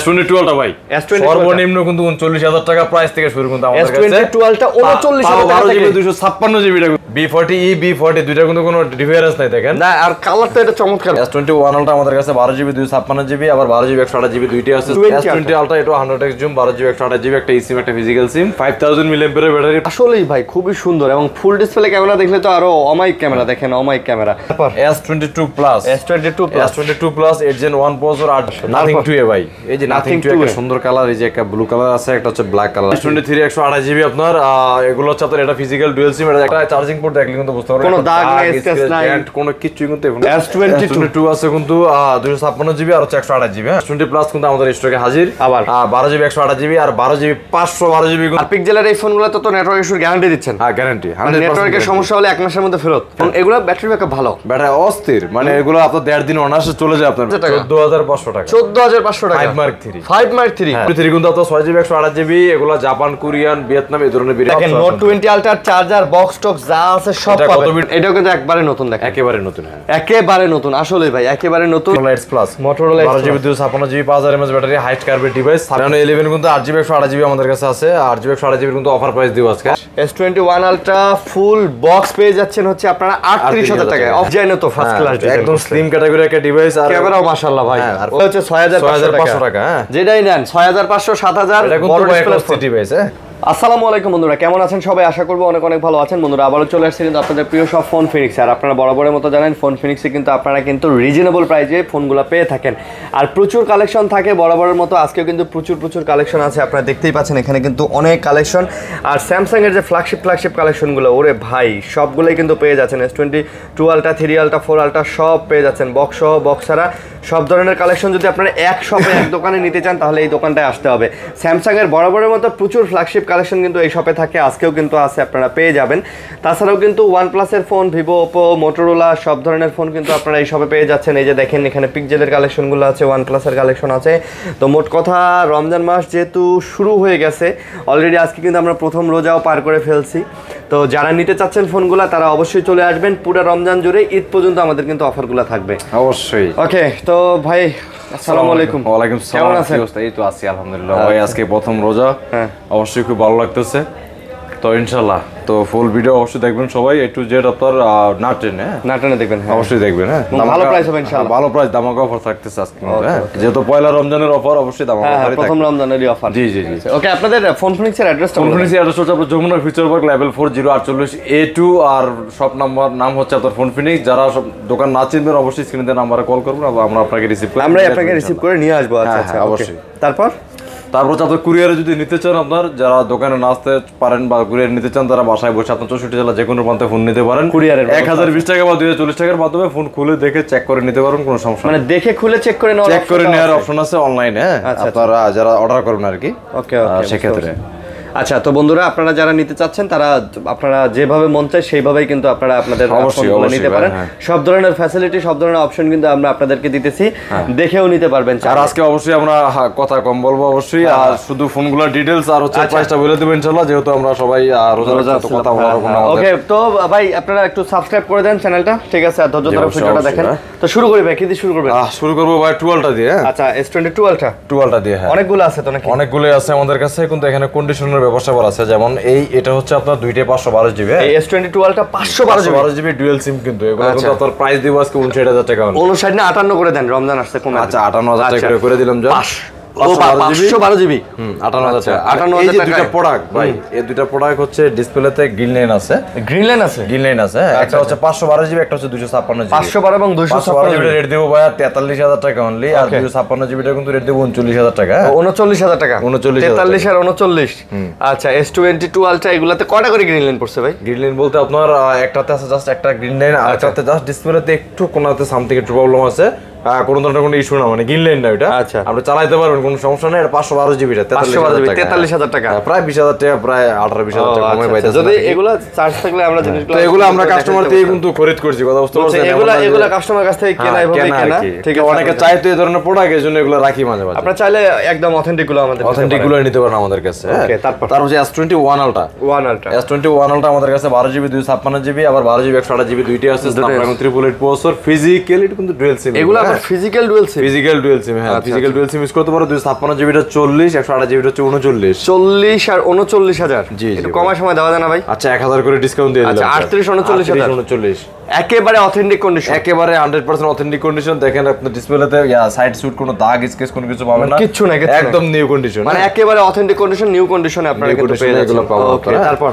S22 টা ভাই সর্বনিম্ন কিন্তু 39000 টাকা প্রাইস থেকে শুরু কিন্তু আমাদের কাছে S22 টা 39000 টাকা 12 জিবি 256 জিবি B40e B40 দুইটা কিন্তু কোনো ডিফারেন্স নাই দেখেন না আর কালারটা এটা চমৎকার S21 আলটা আমাদের কাছে 12 জিবি 256 জিবি আবার 12 জিবি 128 জিবি দুইটাই আছে S20 আলটা এটা 100x জুম 12 জিবি 128 জিবি একটা eSIM একটা ফিজিক্যাল সিম 5000 mAh ব্যাটারি আসলেই ভাই খুবই সুন্দর এবং ফুল ডিসপ্লে ক্যামেরা দেখলে তো আরো অমাইক ক্যামেরা দেখেন অমাইক camera S22 Plus S22 Plus 8 Gen 1 processor আর নাথিং টু এ ভাই এই যে নাথিং টু একটা সুন্দর কালার এই যে একটা ব্লু কালার আছে একটা হচ্ছে ব্ল্যাক কালার S23 128 জিবি আপনার এগুলো হচ্ছে আপনার এটা ফিজিক্যাল ডুয়াল সিম এটা একটা চার্জিং পোর্ট দেখলে কিন্তু বুঝতে পারবেন কোনো দাগ নাই স্ক্র্যাচ নাই কোনো কিছুই কিন্তু S22 আছে কিন্তু 256 জিবি আর হচ্ছে 128 জিবি S20 Plus কিন্তু আমাদের স্টকে হাজির আবার 12 জিবি 128 জিবি আর 12 জিবি 512 জিবি আর পিক্সেলের এই ফোনগুলো তো নেটওয়ার্ক ইস্যুর গ্যারান্টি দিচ্ছেন হ্যাঁ গ্যারান্টি 100% নেটওয়ার্কের সমস্যা হলে 1 মাসের মধ্যে ফেরত এগুলো ব্যাটারি ব্যাকআপ ভালো ব্যাটারি অস্থির মানে এগুলো আপনার 1.5 দিন অনায়াসে চলে যায় আপনার 14500 টাকা 14500 টাকা 5 Mark 3 5 Mark 3 3 কিন্তু আপনার 6 জিবি 128 জিবি এগুলো জাপান কোরিয়ান ভিয়েতনাম এই ধরনের দেখেন নোট 20 আলট্রা চার্জার বক্স টক যা আছে সব পাবেন এটাও কিন্তু একবারে নতুন দেখেন একেবারে নতুন হ্যাঁ একেবারে নতুন আসলে ভাই একেবারে নতুন Motorola Edge Plus 12 GB 256 GB 5000 mAh battery height কার্ভের ডিভাইস Reno 11 কিন্তু 8 জিবি 128 জিবি আমাদের কাছে আছে 8 জিবি 128 জিবি কিন্তু অফার প্রাইস দিব আজকে S21 আলট্রা ফুল বক্স পেয়ে যাচ্ছেন হচ্ছে আপনারা 38000 টাকায় অফ জাইনো তো ফার্স্ট ক্লাস একদম স্লিম ক্যাটাগরি একটা ডিভাইস আর ক্যামেরাও মাশাআল্লাহ ভাই আর হচ্ছে 6500 টাকা হ্যাঁ যেটাই নেন 6500 7000 এটা কিন্তু একটা ডিভাইস হ্যাঁ আসসালামু আলাইকুম বন্ধুরা কেমন আছেন সবাই আশা করব অনেক অনেক ভালো আছেন বন্ধুরা আবারো চলে আসছে কিন্তু আপনাদের প্রিয় সব ফোন ফিনিক্স আর আপনারা বরাবরের মতো জানেন ফোন ফিনিক্সে কিন্তু আপনারা কিন্তু রিজনেবল প্রাইসে ফোনগুলো পেয়ে থাকেন আর প্রচুর কালেকশন থাকে বরাবরের মতো আজকেও কিন্তু প্রচুর কালেকশন আছে আপনারা দেখতেই পাচ্ছেন এখানে কিন্তু অনেক কালেকশন আর স্যামসাং এর যে ফ্ল্যাগশিপ কালেকশনগুলো ওরে ভাই সবগুলোই কিন্তু পেয়ে যাচ্ছেন S22 আলট্রা 3 আলট্রা 4 আলট্রা সব পেয়ে যাচ্ছেন বক্স সহ বক্স ছাড়া সব ধরনের কালেকশন যদি আপনারা এক শপে এক দোকানে নিতে চান তাহলে এই দোকানটায় আসতে হবে স্যামসাং এর বরাবরের মতো প্রচুর ফ্ল্যাগশিপ কালেকশন কিন্তু এই শপে থাকে আজকেও কিন্তু আছে আপনারা পেয়ে যাবেন তাছাড়াও কিন্তু OnePlus এর ফোন Vivo Oppo Motorola সব ধরনের ফোন কিন্তু আপনারা এই শপে পেয়ে যাচ্ছেন এই যে দেখেন এখানে পিক্সেলের কালেকশনগুলো আছে OnePlus এর কালেকশন আছে তো মোট কথা রমজান মাস যেহেতু শুরু হয়ে গেছে অলরেডি আজকে কিন্তু আমরা প্রথম রোজাও পার করে ফেলছি তো যারা নিতে চাচ্ছেন ফোনগুলো তারা অবশ্যই চলে আসবেন পুরো রমজান জুড়ে ঈদ পর্যন্ত আমাদের কিন্তু অফারগুলো থাকবে অবশ্যই ওকে তো ভাই আসসালামু আলাইকুম ওয়ালাইকুম আসসালাম কেমন আছেন এই তো আছি আলহামদুলিল্লাহ ভাই আজকে প্রথম রোজা হ্যাঁ অবশ্যই খুব ভালো লাগতেছে তো ইনশাআল্লাহ তো ফুল ভিডিও অবশ্যই দেখবেন সবাই A to Z আপনার না টেনে দেখবেন হ্যাঁ অবশ্যই দেখবেন হ্যাঁ ভালো প্রাইস হবে ইনশাআল্লাহ ভালো প্রাইস দামাকা অফার থাকতেছে আজকে হ্যাঁ যেহেতু পয়লা রমজানের অফার অবশ্যই দামাকা অফারই থাকবে প্রথম রমজানেরই অফার জি ওকে আপনাদের ফোন ফিনিক্সের অ্যাড্রেসটা ফোন ফিনিক্সের অ্যাড্রেস হচ্ছে আপনার Jamuna future park level 4048 A2 আর শপ নাম হচ্ছে আপনার ফোন ফিনিক্স যারা সব দোকান না চিনবেন অবশ্যই স্ক্রিনে দেওয়া নম্বরে কল করবেন আমরা আপনাকে রিসিভ করে নিয়ে আসবো আচ্ছা অবশ্যই তারপর আপনার কুরিয়ারে যদি নিতে চান আপনার যারা দোকানে না আসতে পারেন বা কুরিয়ারে নিতে চান তারা বাসায় বসে আপনার 64 জেলা যে কোনো প্রান্তে ফোন নিতে পারেন কুরিয়ারের 1020 টাকা বা 240 টাকার মাধ্যমে ফোন খুলে দেখে চেক করে নিতে পারেন কোনো সমস্যা মানে দেখে খুলে চেক করে নেওয়ার অপশন আছে অনলাইনে আপনারা যারা অর্ডার করবেন আর কি ওকে সেক্ষেত্রে আচ্ছা তো বন্ধুরা আপনারা যারা নিতে চাচ্ছেন তারা আপনারা যেভাবে মন চায় সেইভাবেই কিন্তু আপনারা আপনাদের ফোনগুলো নিতে পারেন সব ধরনের ফ্যাসিলিটি সব ধরনের অপশন কিন্তু আমরা আপনাদেরকে দিতেছি দেখেও নিতে পারবেন আর আজকে অবশ্যই আমরা কথা কম বলবো অবশ্যই আর শুধু ফোনগুলোর ডিটেইলস আর হচ্ছে প্রাইসটা বলে দেব ইনশাআল্লাহ যেহেতু আমরা সবাই রোজা তো কথা বলবো না ওকে তো ভাই আপনারা একটু সাবস্ক্রাইব করে দেন চ্যানেলটা ঠিক আছে আর ধৈর্য ধরে ভিডিওটা দেখেন তো শুরু করি ভাই কি দিয়ে শুরু করবেন শুরু করব ভাই 12 টা দিয়ে আচ্ছা S22 আলট্রা দিয়ে হ্যাঁ অনেকগুলো আছে তো নাকি অনেকগুলোই আছে আমাদের কাছে কিন্তু এখানে কন্ডিশনের ব্যবস্থা আছে যেমন এটা হচ্ছে আপনার দুইটা 512 জিবি এই S22 ultra 512 GB dual SIM কিন্তু এগুলো কিন্তু আপনার প্রাইস দিব আজকে 59000 টাকা 59 না 58 করে দেন রমজান আসছে কমে আচ্ছা 58000 টাকা করে দিলাম যা 512 জিবি 58000 টাকা 58000 টাকা দুটো প্রোডাক্ট ভাই এই দুটো প্রোডাক্ট হচ্ছে ডিসপ্লেতে গ্রিন লাইন আছে একটা হচ্ছে 512 জিবি একটা হচ্ছে 256 জিবি 512 এবং 256 জিবি রেট দেব ভাই 43000 টাকা অনলি আর 256 জিবিটা কিন্তু রেট দেব 39000 টাকা 39000 টাকা 43 আর 39 আচ্ছা S22 আলট্রা এগুলাতে কয়টা করে গ্রিন লাইন পড়ছে ভাই গ্রিন লাইন বলতে আপনার একটাতে আছে জাস্ট একটা গ্রিন লাইন আর একটাতে জাস্ট ডিসপ্লেতে একটু কোনাতে সামথিং একটু প্রবলেম আছে কোন ধরনের কোনো ইস্যু না মানে গ্রিন লাইন না এটা আচ্ছা আপনি চালাতে পারবেন কোনো সমস্যা নেই এটা 512 জিবি টা 43000 টাকা প্রায় 20000 টাকা প্রায় 18-20000 টাকা কমে পাইতেছে যদি এগুলা চার্জ থাকলে আমরা জিনিসগুলো তো এগুলো আমরা কাস্টমার থেকে কিন্তু খরিদ করছি কথা বুঝতে পারছেন এগুলা কাস্টমার কাছ থেকে কেনা এভাবে কেনা ঠিক আছে অনেকে চাইতো এই ধরনের প্রোডাক্ট এর জন্য এগুলো রাখি মাঝে মাঝে আপনারা চাইলে একদম অথেন্টিক গুলো নিতে পারেন আমাদের কাছে ওকে তারপর হচ্ছে S21 আলট্রা S21 আলট্রা আমাদের কাছে 12 জিবি 256 জিবি আবার 12 জিবি 128 জিবি দুইটাই আছে Snapdragon 888 প্রসেসর ফিজিক্যালি কিন্তু ডুয়াল সিম এগুলা physical dual SIM, physical dual SIM, হ্যাঁ ফিজিক্যাল ডুয়াল সিম ইউজ করতে পারো। 256 জিবিটা 40, 128 জিবিটা হচ্ছে 39। 40 আর 39,000, জি একটু কমার সময় দেওয়া যায় না ভাই? আচ্ছা 1000 করে ডিসকাউন্ট দিয়ে দিলাম। আচ্ছা 38 39,000, 39। একেবারে অথেন্টিক কন্ডিশন, একেবারে 100% অথেন্টিক কন্ডিশন। দেখেন আপনার ডিসপ্লেতে সাইড সুট কোনো দাগ স্কেচ কোনো কিছু পাবেন না, কিচ্ছু নাই, একদম নিউ কন্ডিশন, মানে একেবারে অথেন্টিক কন্ডিশন, নিউ কন্ডিশনে আপনারা কিন্তু পেয়ে যাচ্ছেন এগুলো পাবেন। ওকে, তারপর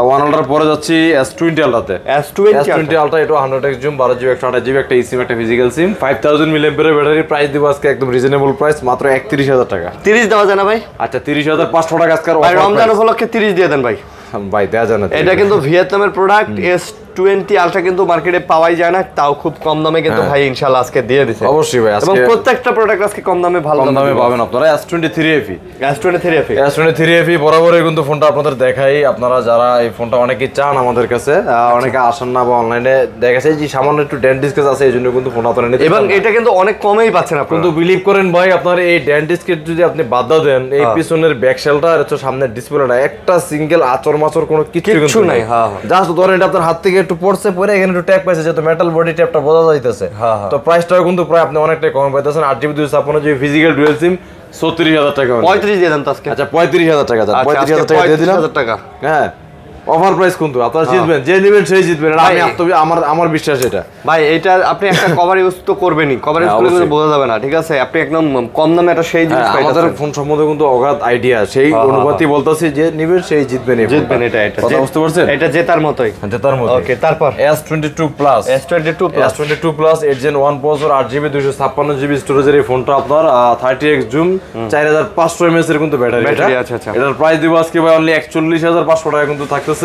ওয়ান আল্ট্রার পরে যাচ্ছি S20 আলট্রাতে। S20 আলট্রা, এটা 100x জুম, 12 জিবি 128 জিবি, একটা eSIM একটা ফিজিক্যাল সিম, 5000 mAh ব্যাটারি। প্রাইস দিব আজকে একদম রিজনেবল প্রাইস, মাত্র 31000 টাকা। 30 দেওয়া যায় না ভাই? আচ্ছা 30500 টাকা আজকে ভাই রমজান উপলক্ষে 30 দিয়ে দেন ভাই। ভাই দেয়া যায় না, এটা কিন্তু ভিয়েতনামের প্রোডাক্ট। S20 আলট্রা কিন্তু মার্কেটে পাওয়াই যায় না, তাও খুব কম দামে কিন্তু ভাই ইনশাআল্লাহ আজকে দিয়ে দিছে। অবশ্যই ভাই, এবং প্রত্যেকটা প্রোডাক্ট আজকে কম দামে ভালো দামে পাবেন আপনারা। S23 FE বরাবরই কিন্তু ফোনটা আপনাদের দেখাই। আপনারা যারা এই ফোনটা অনেকেই চান আমাদের কাছে, অনেকে আসেন না বা অনলাইনে দেখাচ্ছে যে সামান্য একটু ডেন্ট ডিসকেস আছে, এই জন্য কিন্তু ফোনটা আপনারা নিতে, এবং এটা কিন্তু অনেক কমেই পাচ্ছেন আপনারা। কিন্তু বিলিভ করেন ভাই, আপনার এই ডেন্ট ডিসকেট যদি আপনি বাদ দেন, এই পিছনের ব্যাক শেলটা আর হচ্ছে সামনের ডিসপ্লেটা, একটা সিঙ্গেল আচর মাচর কোনো কিছু নাই। জাস্ট ধরেন এটা আপনার হাত থেকে একটু পড়ছে, পরে এখানে একটু ট্যাপ পাইছে, যেহেতু মেটাল বডি ট্যাপটা বোঝা যাইতেছে, তো প্রাইসটাও কিন্তু প্রায় আপনি অনেকটাই কম পাইতেছেন। 8GB 256GB physical dual SIM 36000 টাকা। 35 দিয়ে দেন তো আজকে। আচ্ছা 35000 টাকা, 35000 টাকা দিয়ে দিলাম। হ্যাঁ অফার প্রাইস কিন্তু আপনারা জিতবেন, যে নেবেন সেই জিতবেন, আমার বিশ্বাস এটা। ভাই এটা আপনি একটা কভার ইউজ তো করবেনই, কভার ইউজ করলে বোঝা যাবে না, ঠিক আছে? আপনি একদম কম দামে একটা সেই জিনিস পাইতেছেন। আমাদের ফোন সম্বন্ধে কিন্তু অগাধ আইডিয়া, সেই অনুভূতি বলতাছি, যে নেবেন সেই জিতবেন। এটা কথা বুঝতে পারছেন? এটা জেতার মতোই, জেতার মতো। ওকে, তারপর S22 Plus 8 Gen 1 processor, 8GB 256GB স্টোরেজের এই ফোনটা আপনার 30x জুম, 4500 mAh এর কিন্তু ব্যাটারি। আচ্ছা আচ্ছা, এটার প্রাইস দিব আজকে ভাই অনলি 41500 টাকা কিন্তু থাকতেছে।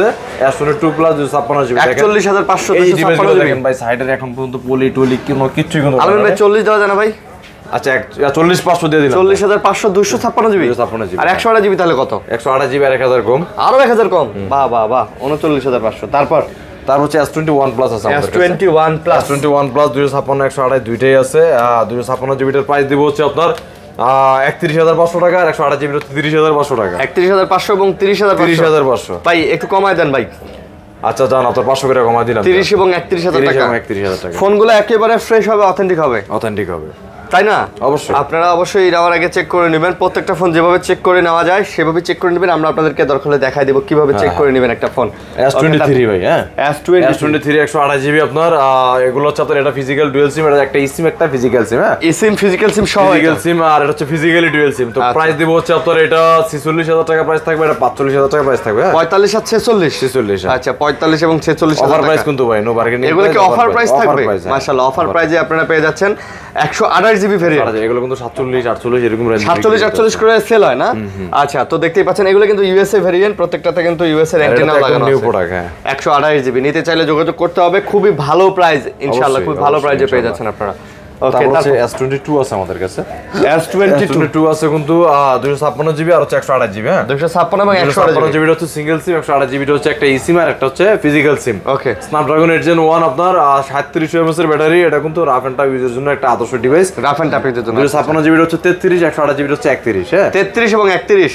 S22 Plus 256GB 41500 দেখেন ভাই, সাইডের এখন পর্যন্ত পলি টলি কোনো কিছুই কোনো আলম ভাই 40 দেওয়া যায় না ভাই? আচ্ছা 40500 দিয়ে দিলাম। 40500 256GB আর 128GB তাহলে কত? 128GB আর 1000 কম, আরো 1000 কম। বাহ বাহ বাহ, 39500। তারপর হচ্ছে S21 Plus আছে আমাদের কাছে। S21 Plus 256 128 দুইটাই আছে। 256GB এর প্রাইস দিব হচ্ছে আপনার 31500 টাকা, আর 128GB 30500 টাকা। 31500 এবং 30500 ভাই একটু কমায় দেন ভাই। আচ্ছা জান, আপনার 500 করে কমায় দিলাম। 30 এবং 31000 টাকা। ফোনগুলো একেবারে ফ্রেশ হবে, অথেন্টিক হবে, তাই না? অবশ্যই আপনারা অবশ্যই নেওয়ার আগে চেক করে নেবেন। প্রত্যেকটা ফোন যেভাবে চেক করে নেওয়া যায় সেভাবে চেক করে নেবেন। আমরা আপনাদেরকে দরকার হলে দেখাই দেব কিভাবে চেক করে নেবেন একটা ফোন। S23 ভাই, হ্যাঁ S23 128GB আপনার, এগুলো হচ্ছে আপনার, এটা ফিজিক্যাল ডুয়াল সিম, এটা একটা eSIM একটা ফিজিক্যাল সিম, হ্যাঁ eSIM ফিজিক্যাল সিম সহ, ফিজিক্যাল সিম, আর এটা হচ্ছে ফিজিক্যালি ডুয়াল সিম। তো প্রাইস দিব হচ্ছে আপনার, এটা 46000 টাকা প্রাইস থাকবে, এটা 45000 টাকা প্রাইস থাকবে। 45 আর 46, আচ্ছা 45 এবং 46 অফার প্রাইস কিন্তু ভাই, নো বার্গেনিং। এগুলো কি অফার প্রাইস থাকবে? মাশাআল্লাহ, অফার প্রাইসে আপনারা পেয়ে যাচ্ছেন 128GB ভেরিয়েন্ট। এগুলো কিন্তু 47 48 এরকম রেঞ্জ, 47 48 করে সেল হয় না? আচ্ছা, তো দেখতেই পাচ্ছেন এগুলো কিন্তু ইউএসএ ভেরিয়েন্ট, প্রত্যেকটাতে কিন্তু ইউএসএ অ্যান্টেনা লাগানো আছে। নিউ প্রোডাক্ট, হ্যাঁ 128GB নিতে চাইলে যোগাযোগ করতে হবে। খুবই ভালো প্রাইস, ইনশাআল্লাহ খুব ভালো প্রাইসে পেয়ে যাচ্ছেন আপনারা। ওকে, তারপর S22 আছে আমাদের কাছে। S22 আছে কিন্তু 256GB আর হচ্ছে 128GB, হ্যাঁ 256 এবং 128GB হচ্ছে সিঙ্গেল সিম, 128GB হচ্ছে একটা eSIM আর একটা হচ্ছে ফিজিক্যাল সিম। ওকে, Snapdragon 8 Gen 1 আপনার 3700 mAh এর ব্যাটারি। এটা কিন্তু রাফ এন্ড টাফ ইউজের জন্য একটা আদর্শ ডিভাইস, রাফ এন্ড টাফ ইউজের জন্য। 256GB হচ্ছে 33, 128GB হচ্ছে 31, হ্যাঁ 33 এবং 31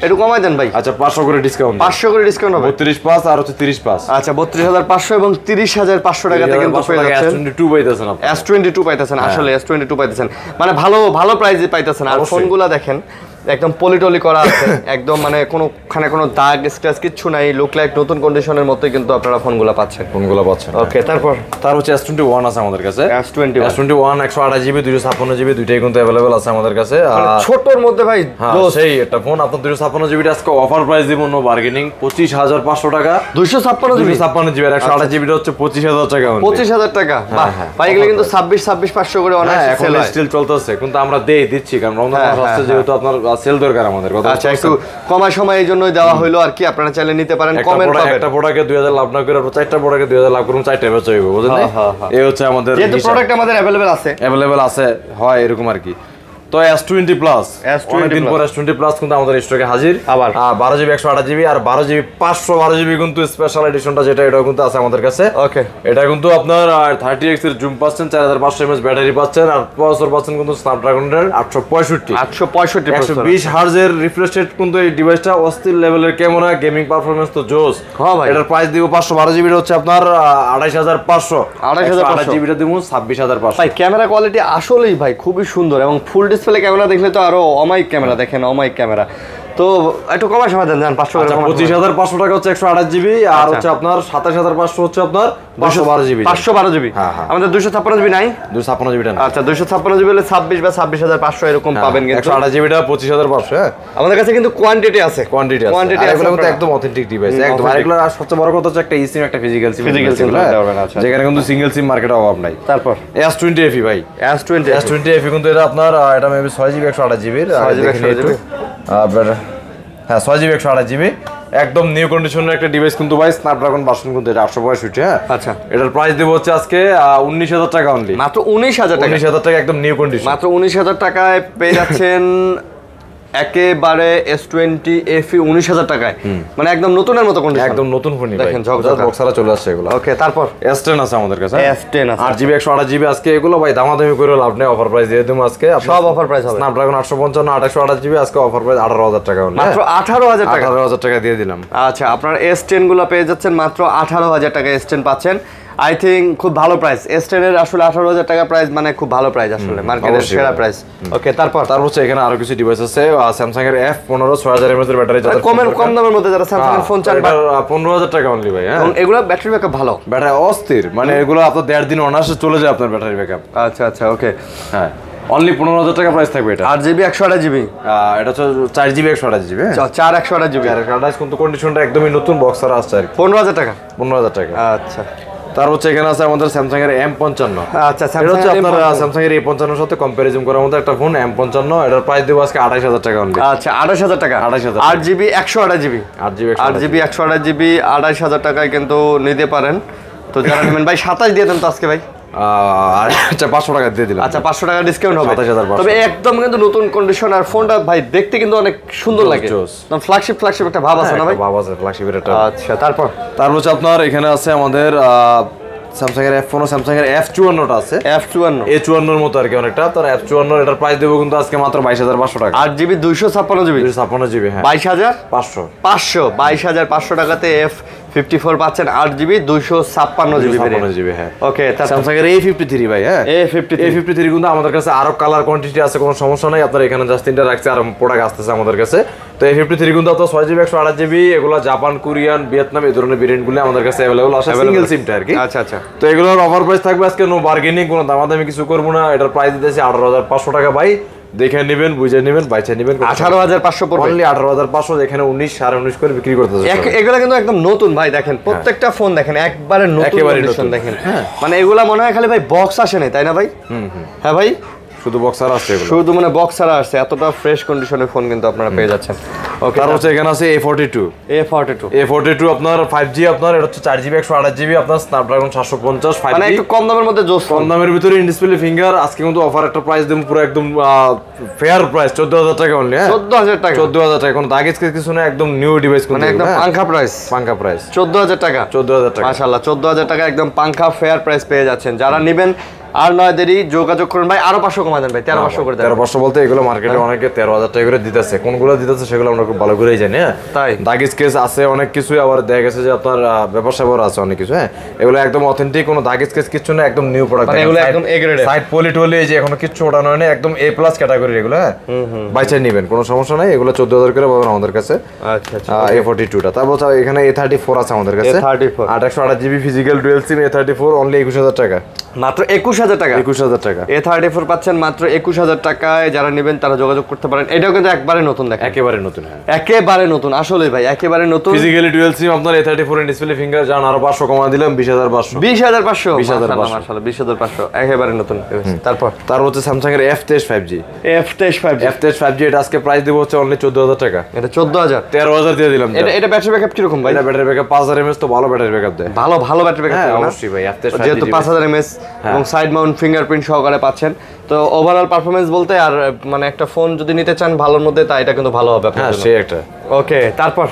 একটু কমাই দেন ভাই। আচ্ছা 500 করে ডিসকাউন্ট, 500 করে ডিসকাউন্ট হবে, 325 আর হচ্ছে 305। আচ্ছা 32500 এবং 30500 টাকাতে কিন্তু পেয়ে যাচ্ছেন। S22 পাইতেছেন আপনি, S22 পাইতেছেন, আসলে S22 পাইতেছেন, মানে ভালো ভালো প্রাইসে পাইতেছেন। আর ফোনগুলো দেখেন একদম পলিটলি করা আছে, একদম মানে কোনোখানে কোনো দাগ স্ক্র্যাচ কিচ্ছু নাই, লুক লাইক নতুন কন্ডিশনের মতোই কিন্তু আপনারা ফোনগুলো পাচ্ছেন। ওকে, তার হচ্ছে S21 আছে আমাদের কাছে। S21 128GB 256GB দুইটাই কিন্তু अवेलेबल আছে আমাদের কাছে। ছোটর মধ্যে ভাই সেই একটা ফোন আপনার 256GB আজকে অফার প্রাইস দিব, নো বার্গেনিং, 25500 টাকা। 256GB আর 128GB হচ্ছে 25000 টাকা, 25000 টাকা। বাহ ভাই, এগুলো কিন্তু 26500 করে অনেক সেল স্টিল চলতেছে, কিন্তু আমরা দিচ্ছি কারণ রমজান মাস আসছে, যেহেতু আপনার সেল দরকার আমাদের কথা। আচ্ছা, একটু কমার সময় এই জন্যই দেওয়া হলো আর কি, আপনারা চাইলে নিতে পারেন। কমেন্ট পাবেন, একটা প্রোডাক্টে 2000 লাভ না করে 4টা প্রোডাক্টে 2000 লাভ করুন, 4টা বেচা হইব, বুঝলেন? এই হচ্ছে আমাদের, যেহেতু প্রোডাক্ট আমাদের अवेलेबल আছে হয় এরকম আর কি। তো S20 প্লাস অনেকদিন পর S20 প্লাস কিন্তু আমাদের স্টকে হাজির। আবার 12GB 128GB আর 12GB 512GB কিন্তু স্পেশাল এডিশনটা যেটা এটাও কিন্তু আছে আমাদের কাছে। ওকে, এটা কিন্তু আপনার 30x এর জুম পাচ্ছেন, 4500 mAh ব্যাটারি পাচ্ছেন আর প্রসেসর পাচ্ছেন কিন্তু স্ন্যাপড্রাগনের 865 120 হার্জ এর রিফ্রেশ রেট কিন্তু এই ডিভাইসটা অস্থির লেভেলের ক্যামেরা গেমিং পারফরম্যান্স তো জোস। হ্যাঁ ভাই, এটার প্রাইস দিব 512GB হচ্ছে আপনার 28500, 28500GB দিব 26500 ভাই। ক্যামেরা কোয়ালিটি আসলেই ভাই খুবই সুন্দর এবং ফুল ডিসপ্লে ক্যামেরা দেখলে তো আরো অমাইক ক্যামেরা, দেখেন অমাইক ক্যামেরা। তো একটু কমার সময় দেন, 500 করে। 25500 টাকা হচ্ছে 128GB আর হচ্ছে আপনার 27500 হচ্ছে আপনার 512GB। 512GB আমাদের 256GB নাই, 256GB না। আচ্ছা 256GB হলে 26 বা 26500 এরকম পাবেন কিন্তু। 128GB টা 25500। হ্যাঁ, আমাদের কাছে কিন্তু কোয়ান্টিটি আছে, কোয়ান্টিটি আছে, এগুলো কিন্তু একদম অথেন্টিক ডিভাইস একদম। আর এগুলো সবচেয়ে বড় কথা হচ্ছে একটা eSIM একটা ফিজিক্যাল সিম, আচ্ছা, যেখানে কিন্তু সিঙ্গেল সিম মার্কেটে অভাব নাই। তারপর S20 FE ভাই, S20 FE কিন্তু এটা আপনার এটা মেবি 6GB 128GB হ্যাঁ 6GB 128GB একদম নিউ কন্ডিশনের একটা ডিভাইস কিন্তু ভাই। স্ন্যাপড্রাগন ভার্সন কিন্তু এটা 865। হ্যাঁ, আচ্ছা এটার প্রাইস দেব হচ্ছে আজকে 19000 টাকা অনলি, মাত্র 19000 টাকা। 19000 টাকা একদম নিউ কন্ডিশন, মাত্র 19000 টাকায় পেয়ে যাচ্ছেন একেবারে S20 FE 19000 টাকায়, মানে একদম নতুনের মতো কন্ডিশন, একদম নতুন ফোন। দেখেন ঝকঝক বক্সারা চলে আসছে এগুলো। ওকে, তারপর S10 আছে আমাদের কাছে, S10 আছে 8GB 128GB আজকে। এগুলো ভাই দামাদামি করে লাভ নেই, অফার প্রাইস দিয়ে দেবো আজকে। সব অফার প্রাইস হবে। স্ন্যাপড্রাগন 855 828GB আজকে অফার প্রাইস 18000 টাকা অনলি, মাত্র 18000 টাকা, 18000 টাকা দিয়ে দিলাম। আচ্ছা, আপনার S10 গুলো পেয়ে যাচ্ছেন মাত্র 18000 টাকা। S10 পাচ্ছেন আই থিঙ্ক খুব ভালো প্রাইস। S10 এর আসলে 18000 টাকা প্রাইস মানে খুব ভালো প্রাইস, আসলে মার্কেটের সেরা প্রাইস। ওকে, তারপর হচ্ছে এখানে আরো কিছু ডিভাইস আছে। স্যামসাং এর F15 6000 mAh এর ব্যাটারি, যাদের কম দামের মধ্যে যারা স্যামসাং এর ফোন চান, 15000 টাকা অনলি ভাই। হ্যাঁ, এগুলো ব্যাটারি ব্যাকআপ ভালো, ব্যাটারি অস্থির, মানে এগুলো আপনার 1.5 দিন অনায়াসে চলে যায় আপনার ব্যাটারি ব্যাকআপ। আচ্ছা আচ্ছা, ওকে। হ্যাঁ, অনলি 15000 টাকা প্রাইস থাকবে এটা। 8GB 128GB এটা হচ্ছে 4GB 128GB। 4 128GB আর কার্ডাস কিন্তু কন্ডিশনটা একদমই নতুন, বক্সার আসছে আর 15000 টাকা, 15000 টাকা। আচ্ছা, তার হচ্ছে এখানে আছে আমাদের স্যামসাং এর M55। আচ্ছা, এটা হচ্ছে আপনার স্যামসাং এর A55 এর সাথে কম্পারিজন করার মতো একটা ফোন M55। এটার প্রাইস দেব আজকে 28000 টাকা অনলি। আচ্ছা, 28000 টাকা, 28000 8GB 128GB 8GB 128GB 28000 টাকায় কিন্তু নিতে পারেন। তো যারা নেবেন ভাই 27 দিয়ে দেন তো আজকে ভাই। আচ্ছা 500 টাকা দিয়ে দিলাম। আচ্ছা, 500 টাকা ডিসকাউন্ট হবে। 27500। তবে একদম কিন্তু নতুন কন্ডিশন, আর ফোনটা ভাই দেখতে কিন্তু অনেক সুন্দর লাগে, ফ্ল্যাগশিপ একটা ভাব আছে না ভাই? ভাব আছে, ফ্ল্যাগশিপের একটা। আচ্ছা, তারপর হচ্ছে আপনার এখানে আছে আমাদের স্যামসাং এর F15, স্যামসাং এর F54 টা আছে। F54 A54 এর মতো আর কি অনেকটা। তার F54 এটার প্রাইস দেব কিন্তু আজকে মাত্র 22500 টাকা। 8GB 256GB 256GB। হ্যাঁ, 22500 টাকাতে F54 পাচ্ছেন, 8GB 256GB। হ্যাঁ, ওকে। স্যামসাং এর A53 ভাই। হ্যাঁ, A53 কিন্তু আমাদের কাছে আরো কালার কোয়ান্টিটি আছে, কোনো সমস্যা নাই। আপনার এখানে জাস্ট তিনটা রাখছে, আর প্রোডাক্ট আসতেছে আমাদের কাছে। তো A53 কিন্তু আপনার 6GB 128GB এগুলো জাপান, কোরিয়ান, ভিয়েতনাম এই ধরনের ভেরিয়েন্টগুলো আমাদের কাছে अवेलेबल আছে, সিঙ্গেল সিমটা আর কি। আচ্ছা আচ্ছা। তো এগুলোর অফার প্রাইস থাকবে আজকে, নো বার্গেনিং, কোনো দামাদামি কিছু করবো না। এটার প্রাইস দিতেছি 18500 টাকা ভাই। দেখে নেবেন, বুঝে নেবেন, বাইচে নেবেন। 18500 পড়বে অনলি 18500, এখানে 19 19.5 করে বিক্রি করতেছে। এগুলা কিন্তু একদম নতুন ভাই, দেখেন প্রত্যেকটা ফোন দেখেন একবারে নতুন কন্ডিশন দেখেন। মানে এগুলা মনে হয় খালি ভাই বক্স আসে নাই, তাই না ভাই? হ্যাঁ ভাই, শুধু বক্সার আসছে, শুধু মানে বক্সারা আসছে, এতটা ফ্রেশ কন্ডিশনের ফোন কিন্তু আপনারা পেয়ে যাচ্ছেন। ওকে, তার হচ্ছে এখানে আছে A42 আপনার 5G, আপনার এটা হচ্ছে 4GB 128GB, আপনার স্ন্যাপড্রাগন 750 5G, মানে একটু কম দামের মধ্যে জোস, কম দামের ভিতরে ইন ডিসপ্লে ফিঙ্গার। আজকে কিন্তু অফার একটা প্রাইস দেব পুরো একদম ফেয়ার প্রাইস 14000 টাকা অনলি। হ্যাঁ, 14000 টাকা, 14000 টাকা, কোনো দাগেজ কিছু না, একদম নিউ ডিভাইস, মানে একদম পাঙ্খা প্রাইস 14000 টাকা। 14000 টাকা মাশাআল্লাহ, 14000 টাকা একদম পাঙ্খা ফেয়ার প্রাইস পেয়ে যাচ্ছেন। যারা নেবেন আর নয় দেরি, যোগাযোগ করুন ভাই। আরো 500 কমা দেন ভাই, 1300 করে দেন। 1300 বলতে এগুলো মার্কেটে অনেকে 13000 টাকা করে দিতেছে, কোনগুলো দিতেছে সেগুলো আমরা খুব ভালো করেই জানি। হ্যাঁ, তাই দাগিজ কেস আছে অনেক কিছু, আবার দেখা গেছে যে আপনার ব্যাপার স্যাপার আছে অনেক কিছু। হ্যাঁ, এগুলো একদম অথেন্টিক, কোনো দাগিজ কেস কিছু না, একদম নিউ প্রোডাক্ট, মানে এগুলো একদম এ গ্রেড, সাইড পলিট হলে যে এখনো কিছু ওঠানো হয়নি, একদম A+ ক্যাটাগরি এগুলো। হ্যাঁ, বাইচে নেবেন, কোনো সমস্যা নাই। এগুলো 14000 করে পাবেন আমাদের কাছে। আচ্ছা আচ্ছা, A42 টা। তারপর এখানে A34 আছে আমাদের কাছে, 828GB physical dual SIM A34 only 21000 টাকা, মাত্র 21000 টাকা। 21000 টাকা A34 পাচ্ছেন মাত্র 21000 টাকায়। যারা নেবেন তারা যোগাযোগ করতে পারেন। এটাও কিন্তু একবারে নতুন, দেখেন একেবারে নতুন। হ্যাঁ, একেবারে নতুন, আসলে ভাই একেবারে নতুন। ফিজিক্যালি ডুয়াল সিম আপনার A34 এর ডিসপ্লে ফিঙ্গার, জান আরো 500 কমা দিলাম, 20500। 20500 মাশাআল্লাহ, 20500 একেবারে নতুন। তারপর হচ্ছে স্যামসাং এর F23 5G। F23 5G এটা আজকে প্রাইস দেব হচ্ছে অনলি 14000 টাকা। এটা 14000, 13000 দিয়ে দিলাম। এটা ব্যাটারি ব্যাকআপ কি রকম ভাই? এটা ব্যাটারি ব্যাকআপ 5000 mAh, তো ভালো ব্যাটারি ব্যাকআপ দেয়, ভালো ব্যাটারি ব্যাকআপ। হ্যাঁ অবশ্যই ভাই, F23 যেহেতু 5000 mAh এবং সাইড মাউন্ট ফিঙ্গারপ্রিন্ট সহকারে পাচ্ছেন। তো ওভারঅল পারফরম্যান্স বলতে আর মানে একটা ফোন যদি নিতে চান ভালোর মধ্যে তা এটা কিন্তু ভালো হবে আপনার হ্যাঁ জন্য। সেই একটা। ওকে, তারপর